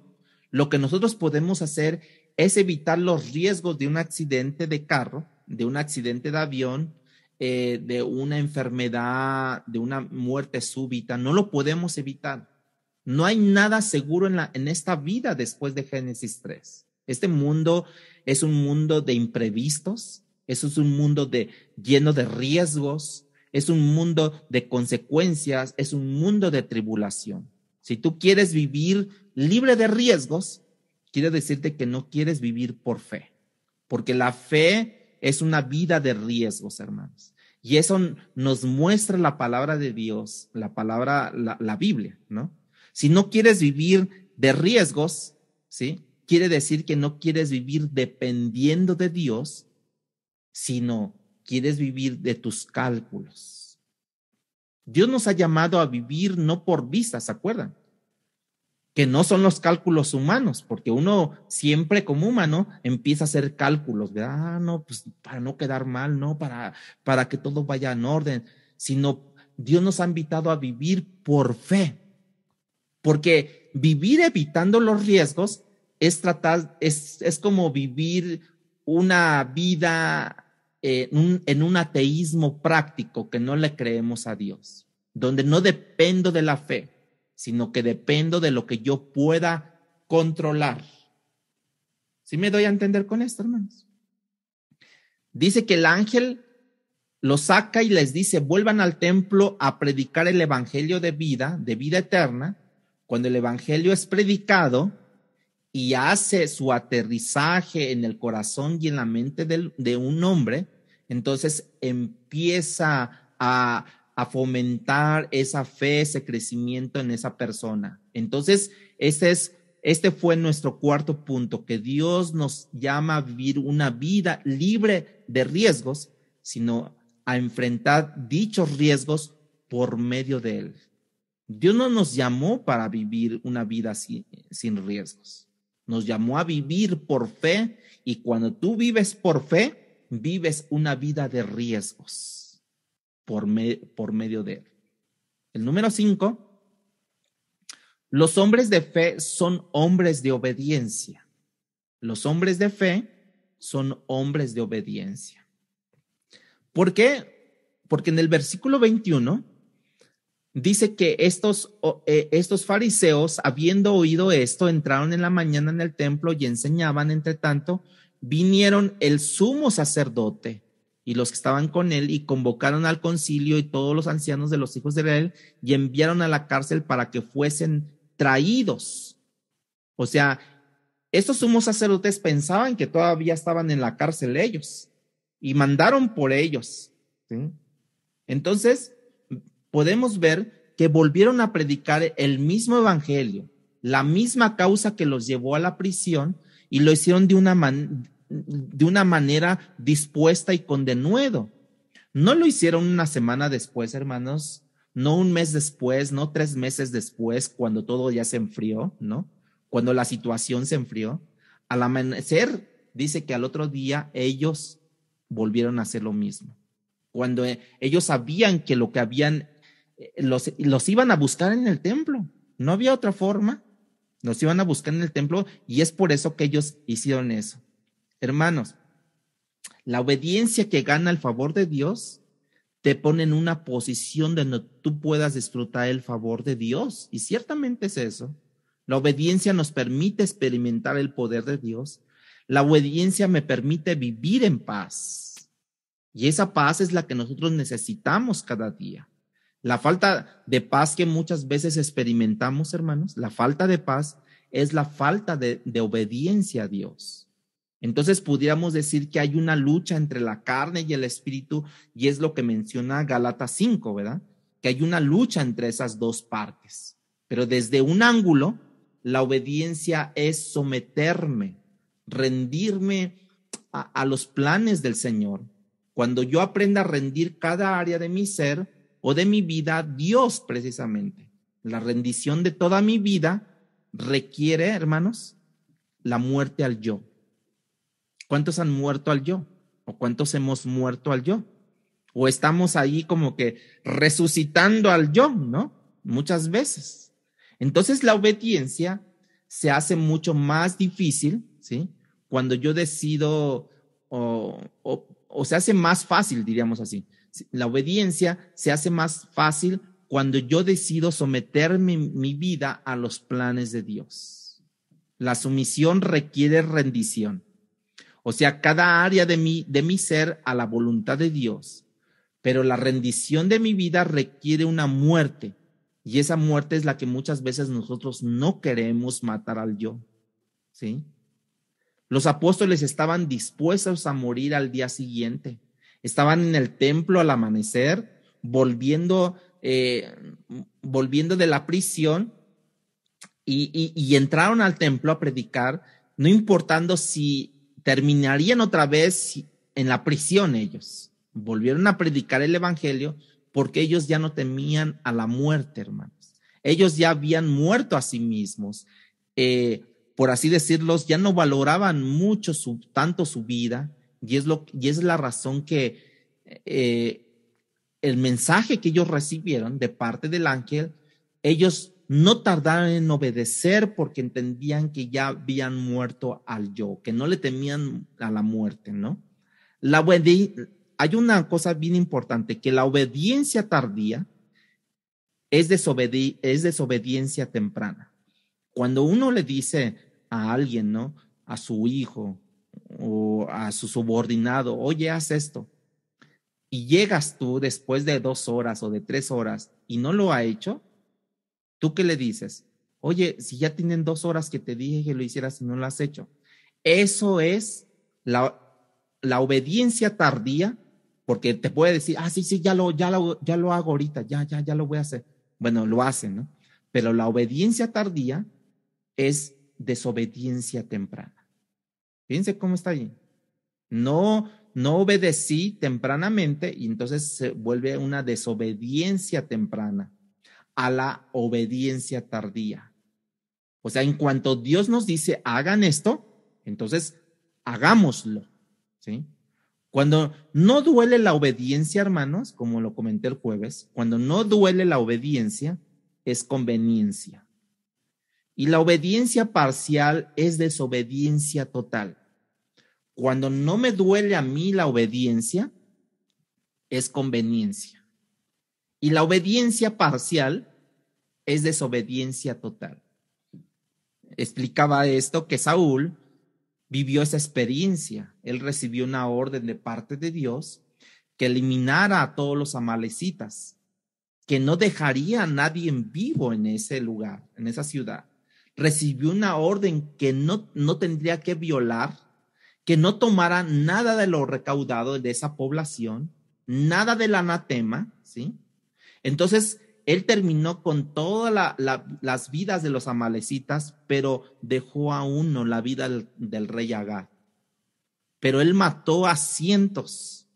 Lo que nosotros podemos hacer es evitar los riesgos de un accidente de carro, de un accidente de avión, de una enfermedad, de una muerte súbita. No lo podemos evitar. No hay nada seguro en esta vida después de Génesis 3. Este mundo es un mundo de imprevistos, eso es un mundo lleno de riesgos, es un mundo de consecuencias, es un mundo de tribulación. Si tú quieres vivir libre de riesgos, quiere decirte que no quieres vivir por fe, porque la fe es una vida de riesgos, hermanos. Y eso nos muestra la palabra de Dios, la Biblia, ¿no? Si no quieres vivir de riesgos, ¿sí? Quiere decir que no quieres vivir dependiendo de Dios, sino quieres vivir de tus cálculos. Dios nos ha llamado a vivir no por vista, ¿se acuerdan? Que no son los cálculos humanos, porque uno siempre como humano empieza a hacer cálculos, ¿verdad? No, pues para no quedar mal, ¿no? Para que todo vaya en orden, sino Dios nos ha invitado a vivir por fe, porque vivir evitando los riesgos es como vivir una vida en un ateísmo práctico que no le creemos a Dios, donde no dependo de la fe, sino que dependo de lo que yo pueda controlar. ¿Sí me doy a entender con esto, hermanos? Dice que el ángel los saca y les dice: vuelvan al templo a predicar el evangelio de vida eterna. Cuando el evangelio es predicado y hace su aterrizaje en el corazón y en la mente de un hombre, entonces empieza a fomentar esa fe, ese crecimiento en esa persona. Entonces, este fue nuestro cuarto punto, que Dios nos llama a vivir una vida libre de riesgos, sino a enfrentar dichos riesgos por medio de Él. Dios no nos llamó para vivir una vida sin riesgos. Nos llamó a vivir por fe, y cuando tú vives por fe, vives una vida de riesgos por medio de Él. El número 5, los hombres de fe son hombres de obediencia. Los hombres de fe son hombres de obediencia. ¿Por qué? Porque en el versículo 21 dice que estos fariseos, habiendo oído esto, entraron en la mañana en el templo y enseñaban. Entre tanto, vinieron el sumo sacerdote y los que estaban con él, y convocaron al concilio y todos los ancianos de los hijos de Israel, y enviaron a la cárcel para que fuesen traídos. O sea, estos sumos sacerdotes pensaban que todavía estaban en la cárcel ellos y mandaron por ellos, ¿sí? Entonces, podemos ver que volvieron a predicar el mismo evangelio, la misma causa que los llevó a la prisión, y lo hicieron de una manera dispuesta y con denuedo. No lo hicieron una semana después, hermanos, no un mes después, no 3 meses después, cuando todo ya se enfrió, ¿no? Cuando la situación se enfrió. Al amanecer, dice que al otro día ellos volvieron a hacer lo mismo. Cuando ellos sabían que lo que habían, los iban a buscar en el templo. No había otra forma. Los iban a buscar en el templo y es por eso que ellos hicieron eso. Hermanos, la obediencia que gana el favor de Dios te pone en una posición donde tú puedas disfrutar el favor de Dios. Y ciertamente es eso. La obediencia nos permite experimentar el poder de Dios. La obediencia me permite vivir en paz. Y esa paz es la que nosotros necesitamos cada día. La falta de paz que muchas veces experimentamos, hermanos, la falta de paz es la falta de obediencia a Dios. Entonces pudiéramos decir que hay una lucha entre la carne y el espíritu, y es lo que menciona Gálatas 5, ¿verdad? Que hay una lucha entre esas dos partes. Pero desde un ángulo, la obediencia es someterme, rendirme a los planes del Señor. Cuando yo aprenda a rendir cada área de mi ser o de mi vida a Dios precisamente, la rendición de toda mi vida requiere, hermanos, la muerte al yo. ¿Cuántos han muerto al yo? ¿O cuántos hemos muerto al yo? O estamos ahí como que resucitando al yo, ¿no? Muchas veces. Entonces la obediencia se hace mucho más difícil, ¿sí? Cuando yo decido, o se hace más fácil, diríamos así. La obediencia se hace más fácil cuando yo decido someter mi vida a los planes de Dios. La sumisión requiere rendición. O sea, cada área de mi ser a la voluntad de Dios. Pero la rendición de mi vida requiere una muerte. Y esa muerte es la que muchas veces nosotros no queremos matar al yo. ¿Sí? Los apóstoles estaban dispuestos a morir al día siguiente. Estaban en el templo al amanecer, volviendo de la prisión y entraron al templo a predicar, no importando si terminarían otra vez en la prisión ellos. Volvieron a predicar el evangelio porque ellos ya no temían a la muerte, hermanos. Ellos ya habían muerto a sí mismos. Por así decirlo, ya no valoraban mucho tanto su vida, y es la razón que el mensaje que ellos recibieron de parte del ángel, ellos no tardaron en obedecer porque entendían que ya habían muerto al yo, que no le temían a la muerte, ¿no? Hay una cosa bien importante, que la obediencia tardía es desobediencia temprana. Cuando uno le dice a alguien, ¿no? A su hijo o a su subordinado, oye, haz esto, y llegas tú después de 2 horas o de 3 horas y no lo ha hecho, ¿tú qué le dices? Oye, si ya tienen 2 horas que te dije que lo hicieras y no lo has hecho. Eso es la obediencia tardía, porque te puede decir, sí, ya lo hago ahorita, ya lo voy a hacer. Bueno, lo hacen, ¿no? Pero la obediencia tardía es desobediencia temprana. Fíjense cómo está ahí. No obedecí tempranamente y entonces se vuelve una desobediencia temprana a la obediencia tardía. O sea, en cuanto Dios nos dice, hagan esto, entonces hagámoslo, ¿sí? Cuando no duele la obediencia, hermanos, como lo comenté el jueves, cuando no duele la obediencia, es conveniencia. Y la obediencia parcial es desobediencia total. Cuando no me duele a mí la obediencia, es conveniencia. Y la obediencia parcial es desobediencia total. Explicaba esto que Saúl vivió esa experiencia. Él recibió una orden de parte de Dios que eliminara a todos los amalecitas, que no dejaría a nadie en vivo en ese lugar, en esa ciudad. recibió una orden que no tendría que violar, que no tomara nada de lo recaudado de esa población, nada del anatema, ¿sí? Entonces, él terminó con todas las vidas de los amalecitas, pero dejó a uno, la vida del rey Agag. Pero él mató a cientos,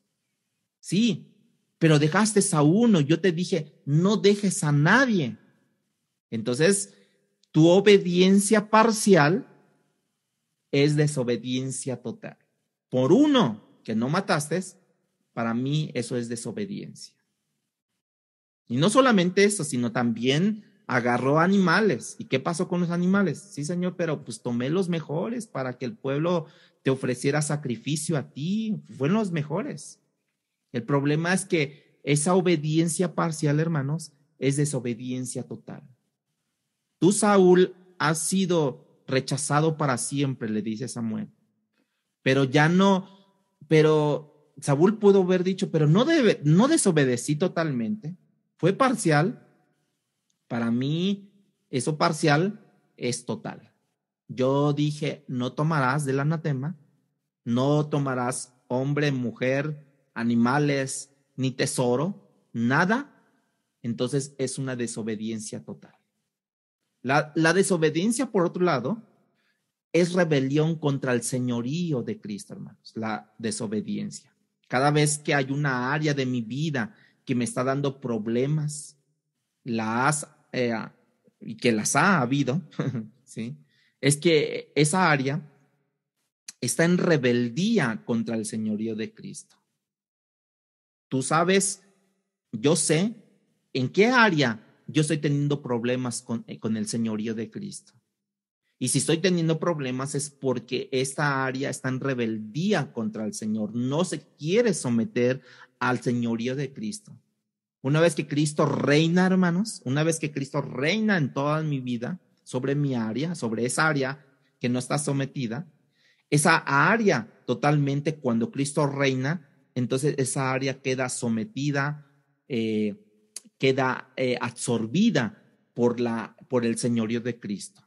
sí, pero dejaste a uno. Yo te dije, no dejes a nadie. Entonces, tu obediencia parcial es desobediencia total. Por uno que no mataste, para mí eso es desobediencia. Y no solamente eso, sino también agarró animales. ¿Y qué pasó con los animales? Sí, Señor, pero pues tomé los mejores para que el pueblo te ofreciera sacrificio a ti. Fueron los mejores. El problema es que esa obediencia parcial, hermanos, es desobediencia total. Tú, Saúl, has sido rechazado para siempre, le dice Samuel. Pero ya no, pero Saúl pudo haber dicho, pero no desobedecí totalmente. Fue parcial. Para mí, eso parcial es total. Yo dije, no tomarás del anatema, no tomarás hombre, mujer, animales, ni tesoro, nada. Entonces es una desobediencia total. La desobediencia, por otro lado, es rebelión contra el señorío de Cristo, hermanos, la desobediencia. Cada vez que hay una área de mi vida que me está dando problemas, y que las ha habido, ¿sí? Es que esa área está en rebeldía contra el señorío de Cristo. Tú sabes, yo sé en qué área yo estoy teniendo problemas con el señorío de Cristo. Y si estoy teniendo problemas es porque esta área está en rebeldía contra el Señor. No se quiere someter al señorío de Cristo. Una vez que Cristo reina, hermanos, una vez que Cristo reina en toda mi vida, sobre mi área, sobre esa área que no está sometida, esa área totalmente cuando Cristo reina, entonces esa área queda sometida, queda absorbida por el señorío de Cristo.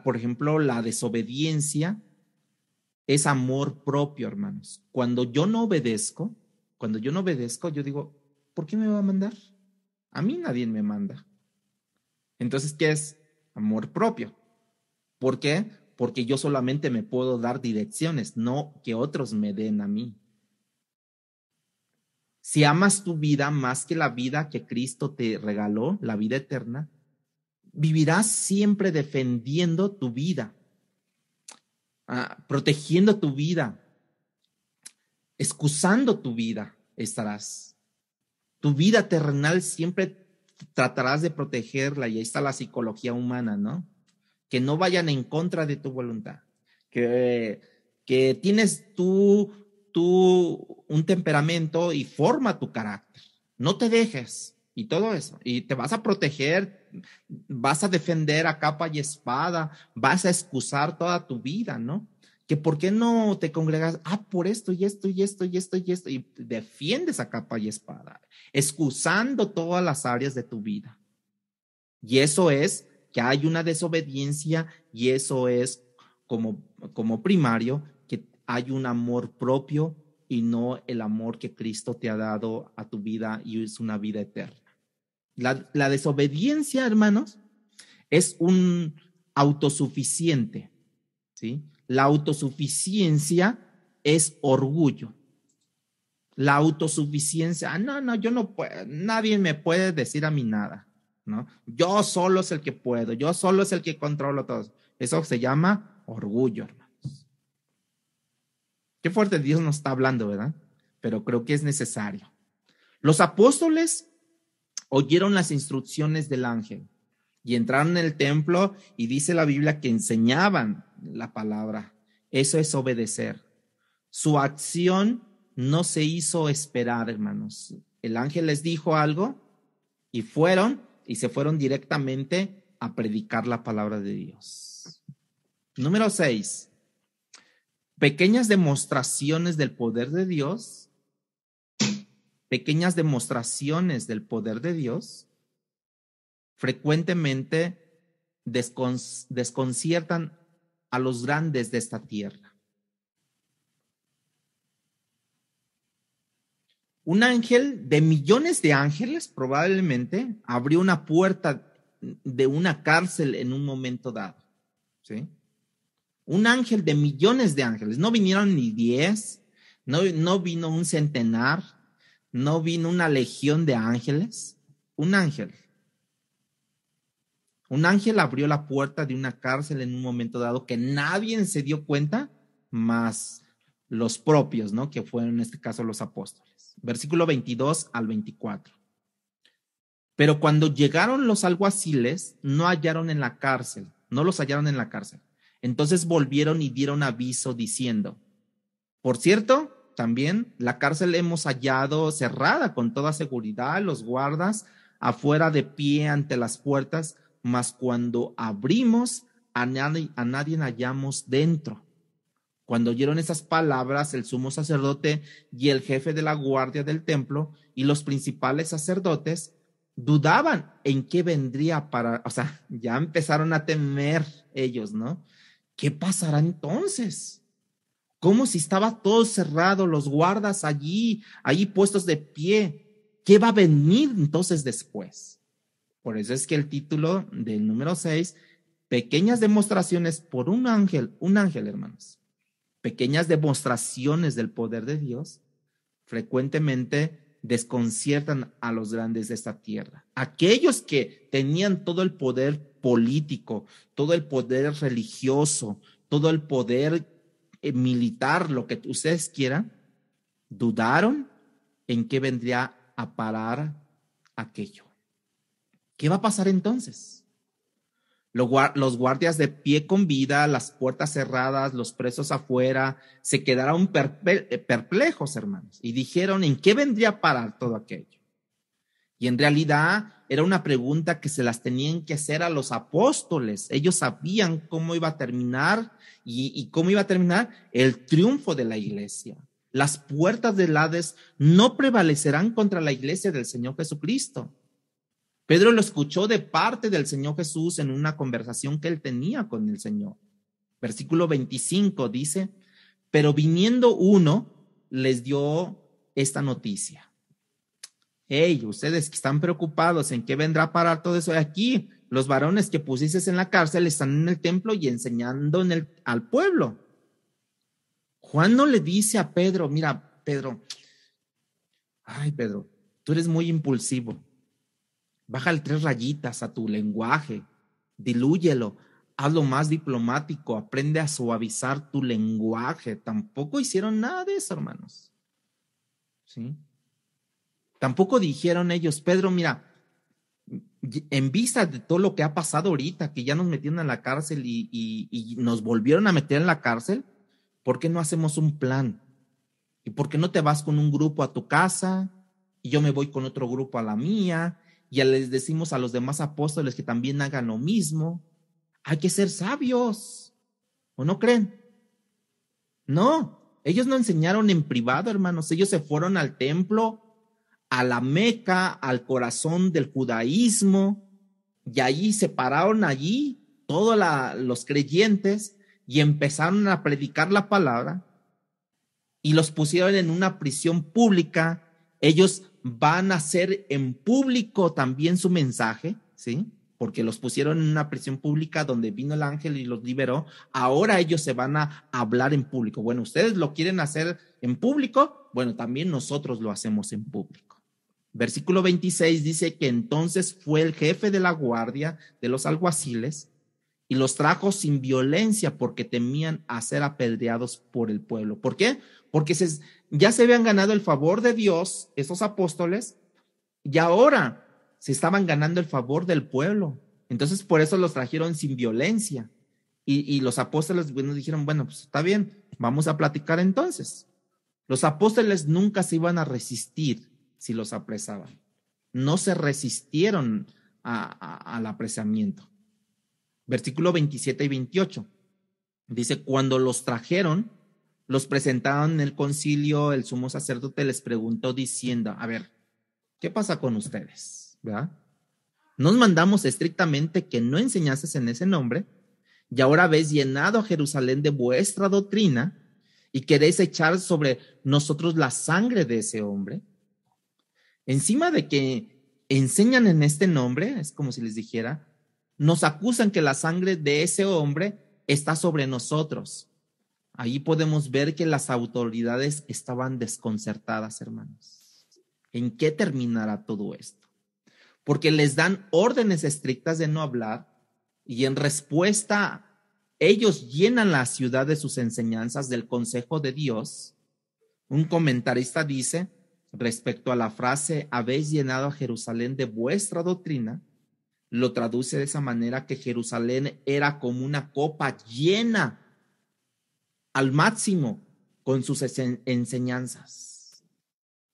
Por ejemplo, la desobediencia es amor propio, hermanos. Cuando yo no obedezco, yo digo, ¿por qué me va a mandar? A mí nadie me manda. Entonces, ¿qué es? Amor propio. ¿Por qué? Porque yo solamente me puedo dar direcciones, no que otros me den a mí. Si amas tu vida más que la vida que Cristo te regaló, la vida eterna, vivirás siempre defendiendo tu vida, protegiendo tu vida, excusando tu vida estarás. Tu vida terrenal siempre tratarás de protegerla, y ahí está la psicología humana, ¿no? Que no vayan en contra de tu voluntad, que tienes tú un temperamento y forma tu carácter. No te dejes y todo eso, y te vas a proteger, vas a defender a capa y espada, vas a excusar toda tu vida, ¿no? Que por qué no te congregas, por esto y esto y esto y esto y esto, y defiendes a capa y espada, excusando todas las áreas de tu vida. Y eso es que hay una desobediencia, y eso es como primario, que hay un amor propio y no el amor que Cristo te ha dado a tu vida, y es una vida eterna. La desobediencia, hermanos, es un autosuficiente, ¿sí? La autosuficiencia es orgullo. La autosuficiencia, no, yo no puedo, nadie me puede decir a mí nada, ¿no? Yo solo es el que puedo, yo solo es el que controlo todo. Eso se llama orgullo, hermanos. Qué fuerte Dios nos está hablando, ¿verdad? Pero creo que es necesario. Los apóstoles oyeron las instrucciones del ángel y entraron en el templo, y dice la Biblia que enseñaban la palabra. Eso es obedecer. Su acción no se hizo esperar, hermanos. El ángel les dijo algo y se fueron directamente a predicar la palabra de Dios. Número 6. Pequeñas demostraciones del poder de Dios. Pequeñas demostraciones del poder de Dios frecuentemente desconciertan a los grandes de esta tierra. Un ángel de millones de ángeles probablemente abrió una puerta de una cárcel en un momento dado, ¿sí? Un ángel de millones de ángeles. No vinieron ni 10, no vino un centenar, no vino una legión de ángeles. Un ángel. Un ángel abrió la puerta de una cárcel en un momento dado que nadie se dio cuenta, más los propios, ¿no? Que fueron en este caso los apóstoles. Versículo 22 al 24. Pero cuando llegaron los alguaciles, no los hallaron en la cárcel. Entonces volvieron y dieron aviso diciendo: por cierto, también la cárcel hemos hallado cerrada con toda seguridad, los guardas afuera de pie ante las puertas, mas cuando abrimos a nadie hallamos dentro. Cuando oyeron esas palabras, el sumo sacerdote y el jefe de la guardia del templo y los principales sacerdotes dudaban en qué vendría para, o sea, ya empezaron a temer ellos, ¿no? ¿Qué pasará entonces? Como si estaba todo cerrado, los guardas allí puestos de pie. ¿Qué va a venir entonces después? Por eso es que el título del número 6, pequeñas demostraciones por un ángel, hermanos. Pequeñas demostraciones del poder de Dios frecuentemente desconciertan a los grandes de esta tierra. Aquellos que tenían todo el poder político, todo el poder religioso, todo el poder militar, lo que ustedes quieran, dudaron en qué vendría a parar aquello. ¿Qué va a pasar entonces? Los guardias de pie con vida, las puertas cerradas, los presos afuera, se quedaron perplejos, hermanos, y dijeron: ¿en qué vendría a parar todo aquello? Y en realidad era una pregunta que se las tenían que hacer a los apóstoles. Ellos sabían cómo iba a terminar y cómo iba a terminar el triunfo de la iglesia. Las puertas del Hades no prevalecerán contra la iglesia del Señor Jesucristo. Pedro lo escuchó de parte del Señor Jesús en una conversación que él tenía con el Señor. Versículo 25 dice: pero viniendo uno, les dio esta noticia. Hey, ustedes que están preocupados en qué vendrá a parar todo eso, aquí los varones que pusiste en la cárcel están en el templo y enseñando al pueblo. Juan no le dice a Pedro: mira, Pedro, tú eres muy impulsivo. Bájale 3 rayitas a tu lenguaje, dilúyelo, hazlo más diplomático, aprende a suavizar tu lenguaje. Tampoco hicieron nada de eso, hermanos. ¿Sí? Tampoco dijeron ellos: Pedro, mira, en vista de todo lo que ha pasado ahorita, que ya nos metieron en la cárcel y nos volvieron a meter en la cárcel, ¿por qué no hacemos un plan? ¿Y por qué no te vas con un grupo a tu casa y yo me voy con otro grupo a la mía? Y ya les decimos a los demás apóstoles que también hagan lo mismo. Hay que ser sabios, ¿o no creen? No, ellos no enseñaron en privado, hermanos. Ellos se fueron al templo, a la Meca, al corazón del judaísmo, y allí se pararon todos los creyentes y empezaron a predicar la palabra y los pusieron en una prisión pública. Ellos van a hacer en público también su mensaje, ¿sí? Porque los pusieron en una prisión pública donde vino el ángel y los liberó. Ahora ellos se van a hablar en público. Bueno, ustedes lo quieren hacer en público, bueno, también nosotros lo hacemos en público. Versículo 26 dice que entonces fue el jefe de la guardia de los alguaciles y los trajo sin violencia porque temían a ser apedreados por el pueblo. ¿Por qué? Porque ya se habían ganado el favor de Dios, esos apóstoles, y ahora se estaban ganando el favor del pueblo. Entonces, por eso los trajeron sin violencia. Y los apóstoles dijeron: bueno, pues está bien, vamos a platicar entonces. Los apóstoles nunca se iban a resistir si los apresaban. No se resistieron al apresamiento. Versículo 27 y 28. Dice: cuando los trajeron, los presentaron en el concilio, el sumo sacerdote les preguntó diciendo: a ver, ¿qué pasa con ustedes? ¿Verdad? Nos mandamos estrictamente que no enseñases en ese nombre, y ahora habéis llenado a Jerusalén de vuestra doctrina y queréis echar sobre nosotros la sangre de ese hombre. Encima de que enseñan en este nombre, es como si les dijera, nos acusan que la sangre de ese hombre está sobre nosotros. Ahí podemos ver que las autoridades estaban desconcertadas, hermanos. ¿En qué terminará todo esto? Porque les dan órdenes estrictas de no hablar y en respuesta ellos llenan la ciudad de sus enseñanzas del consejo de Dios. Un comentarista dice, respecto a la frase, habéis llenado a Jerusalén de vuestra doctrina, lo traduce de esa manera que Jerusalén era como una copa llena al máximo con sus enseñanzas.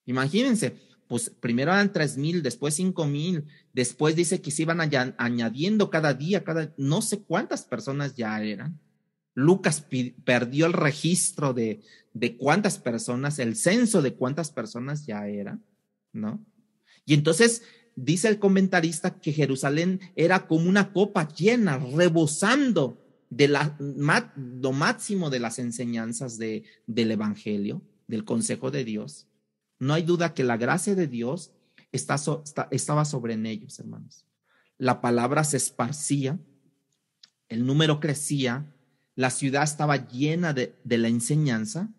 Imagínense, pues primero eran 3,000, después 5,000, después dice que se iban añadiendo cada día, no sé cuántas personas ya eran. Lucas perdió el registro de cuántas personas, el censo de cuántas personas ya eran, ¿no? Y entonces dice el comentarista que Jerusalén era como una copa llena, rebosando de lo máximo de las enseñanzas del Evangelio, del consejo de Dios. No hay duda que la gracia de Dios estaba sobre ellos, hermanos. La palabra se esparcía, el número crecía, la ciudad estaba llena de la enseñanza.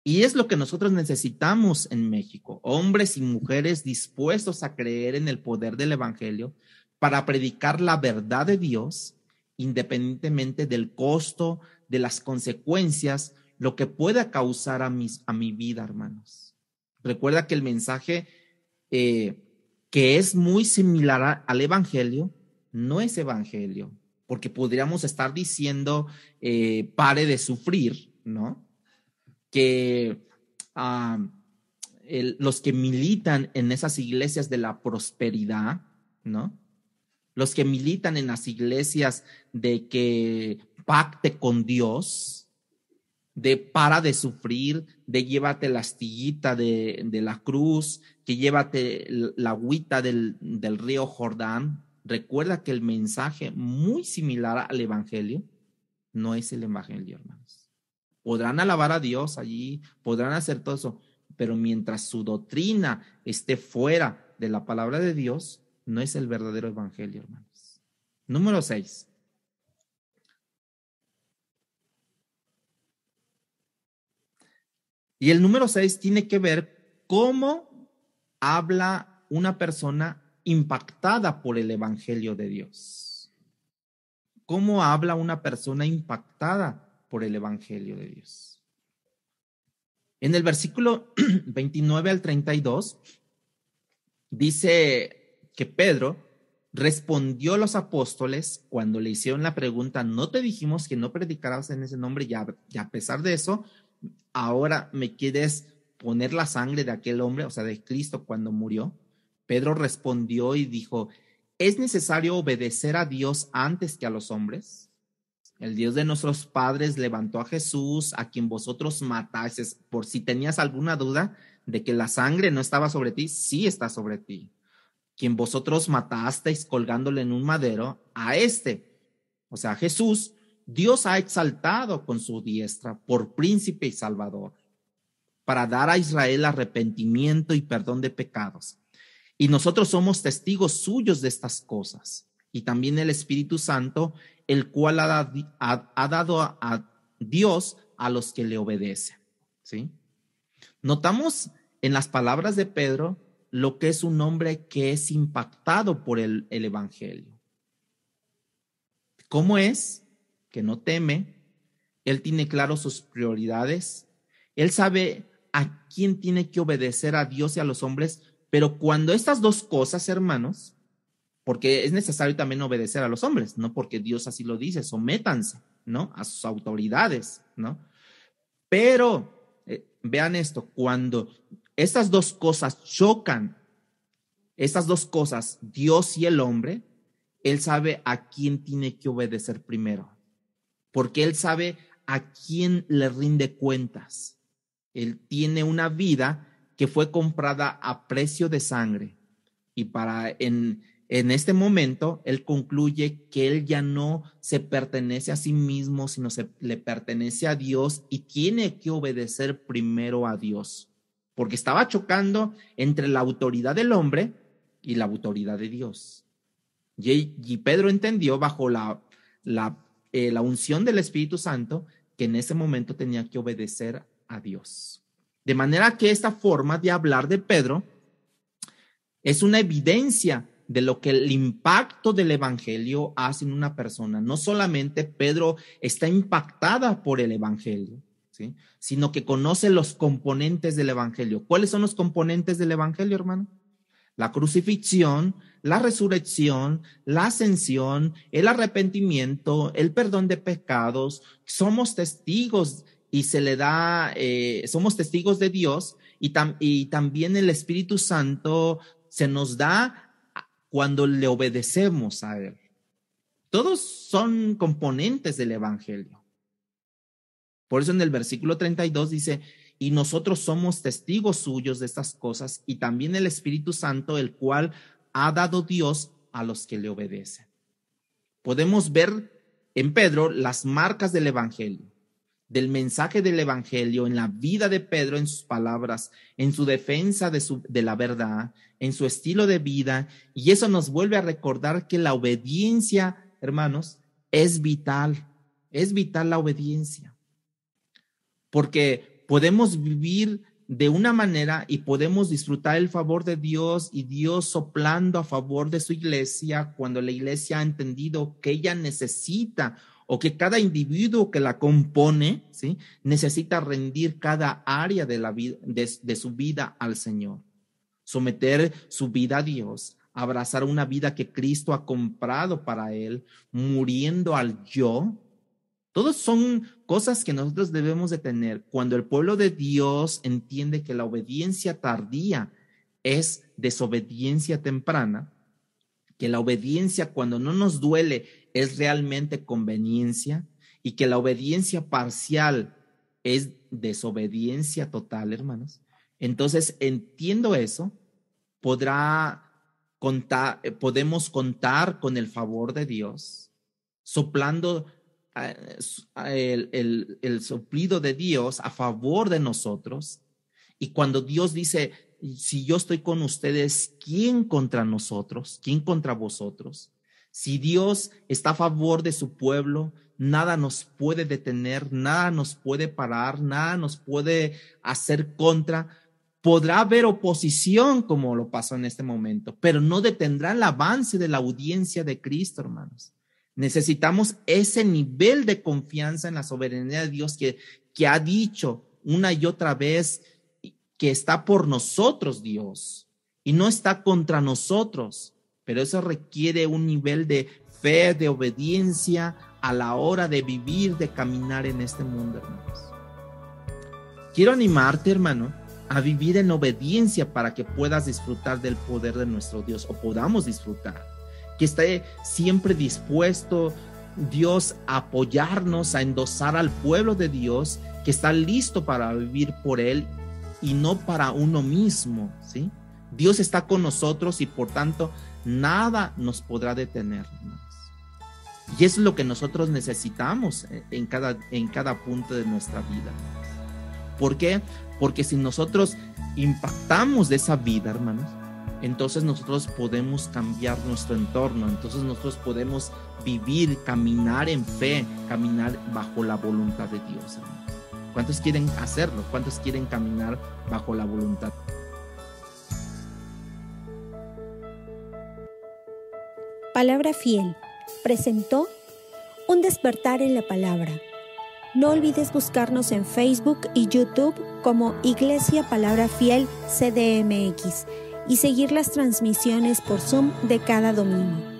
Y es lo que nosotros necesitamos en México, hombres y mujeres dispuestos a creer en el poder del Evangelio para predicar la verdad de Dios, independientemente del costo, de las consecuencias, lo que pueda causar a mi vida, hermanos. Recuerda que el mensaje que es muy similar al Evangelio, no es Evangelio, porque podríamos estar diciendo pare de sufrir, ¿no? Que los que militan en esas iglesias de la prosperidad, ¿no? Los que militan en las iglesias de que pacte con Dios, de para de sufrir, de llévate la astillita de la cruz, que llévate la agüita del río Jordán. Recuerda que el mensaje muy similar al Evangelio no es el Evangelio, hermanos. Podrán alabar a Dios allí, podrán hacer todo eso, pero mientras su doctrina esté fuera de la palabra de Dios, no es el verdadero Evangelio, hermanos. Número 6. Y el número 6 tiene que ver cómo habla una persona impactada por el Evangelio de Dios. ¿Cómo habla una persona impactada por el Evangelio de Dios? En el versículo 29 al 32 dice que Pedro respondió a los apóstoles cuando le hicieron la pregunta, ¿no te dijimos que no predicaras en ese nombre? Y a pesar de eso, ahora me quieres poner la sangre de aquel hombre, o sea, de Cristo cuando murió. Pedro respondió y dijo, ¿es necesario obedecer a Dios antes que a los hombres? El Dios de nuestros padres levantó a Jesús, a quien vosotros matasteis. Por si tenías alguna duda de que la sangre no estaba sobre ti, sí está sobre ti. Quien vosotros matasteis colgándole en un madero, a este, o sea, Jesús, Dios ha exaltado con su diestra por príncipe y salvador, para dar a Israel arrepentimiento y perdón de pecados. Y nosotros somos testigos suyos de estas cosas. Y también el Espíritu Santo, el cual ha dado a Dios a los que le obedecen. ¿Sí? Notamos en las palabras de Pedro lo que es un hombre que es impactado por el Evangelio. ¿Cómo es? Que no teme, él tiene claro sus prioridades, él sabe a quién tiene que obedecer, a Dios y a los hombres, pero cuando estas dos cosas, hermanos, porque es necesario también obedecer a los hombres, no porque Dios así lo dice, sométanse, ¿no? A sus autoridades, ¿no? Pero vean esto, cuando estas dos cosas chocan, estas dos cosas, Dios y el hombre, él sabe a quién tiene que obedecer primero, porque él sabe a quién le rinde cuentas. Él tiene una vida que fue comprada a precio de sangre, y para en En este momento, él concluye que él ya no se pertenece a sí mismo, sino le pertenece a Dios y tiene que obedecer primero a Dios, porque estaba chocando entre la autoridad del hombre y la autoridad de Dios. Y Pedro entendió bajo la unción del Espíritu Santo que en ese momento tenía que obedecer a Dios. De manera que esta forma de hablar de Pedro es una evidencia de lo que el impacto del evangelio hace en una persona. No solamente Pedro está impactada por el evangelio, ¿sí?, sino que conoce los componentes del evangelio. ¿Cuáles son los componentes del evangelio, hermano? La crucifixión, la resurrección, la ascensión, el arrepentimiento, el perdón de pecados. Somos testigos y somos testigos de Dios y también el Espíritu Santo se nos da cuando le obedecemos a Él. Todos son componentes del evangelio. Por eso en el versículo 32 dice: y nosotros somos testigos suyos de estas cosas, y también el Espíritu Santo, el cual ha dado Dios a los que le obedecen. Podemos ver en Pedro las marcas del evangelio, del mensaje del evangelio, en la vida de Pedro, en sus palabras, en su defensa de la verdad, en su estilo de vida. Y eso nos vuelve a recordar que la obediencia, hermanos, es vital la obediencia. Porque podemos vivir de una manera y podemos disfrutar el favor de Dios y Dios soplando a favor de su iglesia cuando la iglesia ha entendido que ella necesita, o que cada individuo que la compone, ¿sí?, necesita rendir cada área de la vida, de su vida al Señor, someter su vida a Dios, abrazar una vida que Cristo ha comprado para él, muriendo al yo. Todos son cosas que nosotros debemos de tener. Cuando el pueblo de Dios entiende que la obediencia tardía es desobediencia temprana, que la obediencia cuando no nos duele es realmente conveniencia, y que la obediencia parcial es desobediencia total, hermanos. Entonces, entiendo eso, podemos contar con el favor de Dios, soplando el soplido de Dios a favor de nosotros. Y cuando Dios dice: si yo estoy con ustedes, ¿quién contra nosotros? ¿Quién contra vosotros? Si Dios está a favor de su pueblo, nada nos puede detener, nada nos puede parar, nada nos puede hacer contra. Podrá haber oposición, como lo pasó en este momento, pero no detendrá el avance de la audiencia de Cristo, hermanos. Necesitamos ese nivel de confianza en la soberanía de Dios que ha dicho una y otra vez que está por nosotros, Dios, y no está contra nosotros. Pero eso requiere un nivel de fe, de obediencia a la hora de vivir, de caminar en este mundo, hermanos. Quiero animarte, hermano, a vivir en obediencia para que puedas disfrutar del poder de nuestro Dios, o podamos disfrutar. Que esté siempre dispuesto Dios a apoyarnos, a endosar al pueblo de Dios que está listo para vivir por Él y no para uno mismo, ¿sí? Dios está con nosotros y por tanto nada nos podrá detener, hermanos. Y eso es lo que nosotros necesitamos en cada punto de nuestra vida. ¿Por qué? Porque si nosotros impactamos de esa vida, hermanos, entonces nosotros podemos cambiar nuestro entorno, entonces nosotros podemos vivir, caminar en fe, caminar bajo la voluntad de Dios, hermanos. ¿Cuántos quieren hacerlo? ¿Cuántos quieren caminar bajo la voluntad? Palabra Fiel presentó Un despertar en la palabra. No olvides buscarnos en Facebook y YouTube como Iglesia Palabra Fiel CDMX y seguir las transmisiones por Zoom de cada domingo.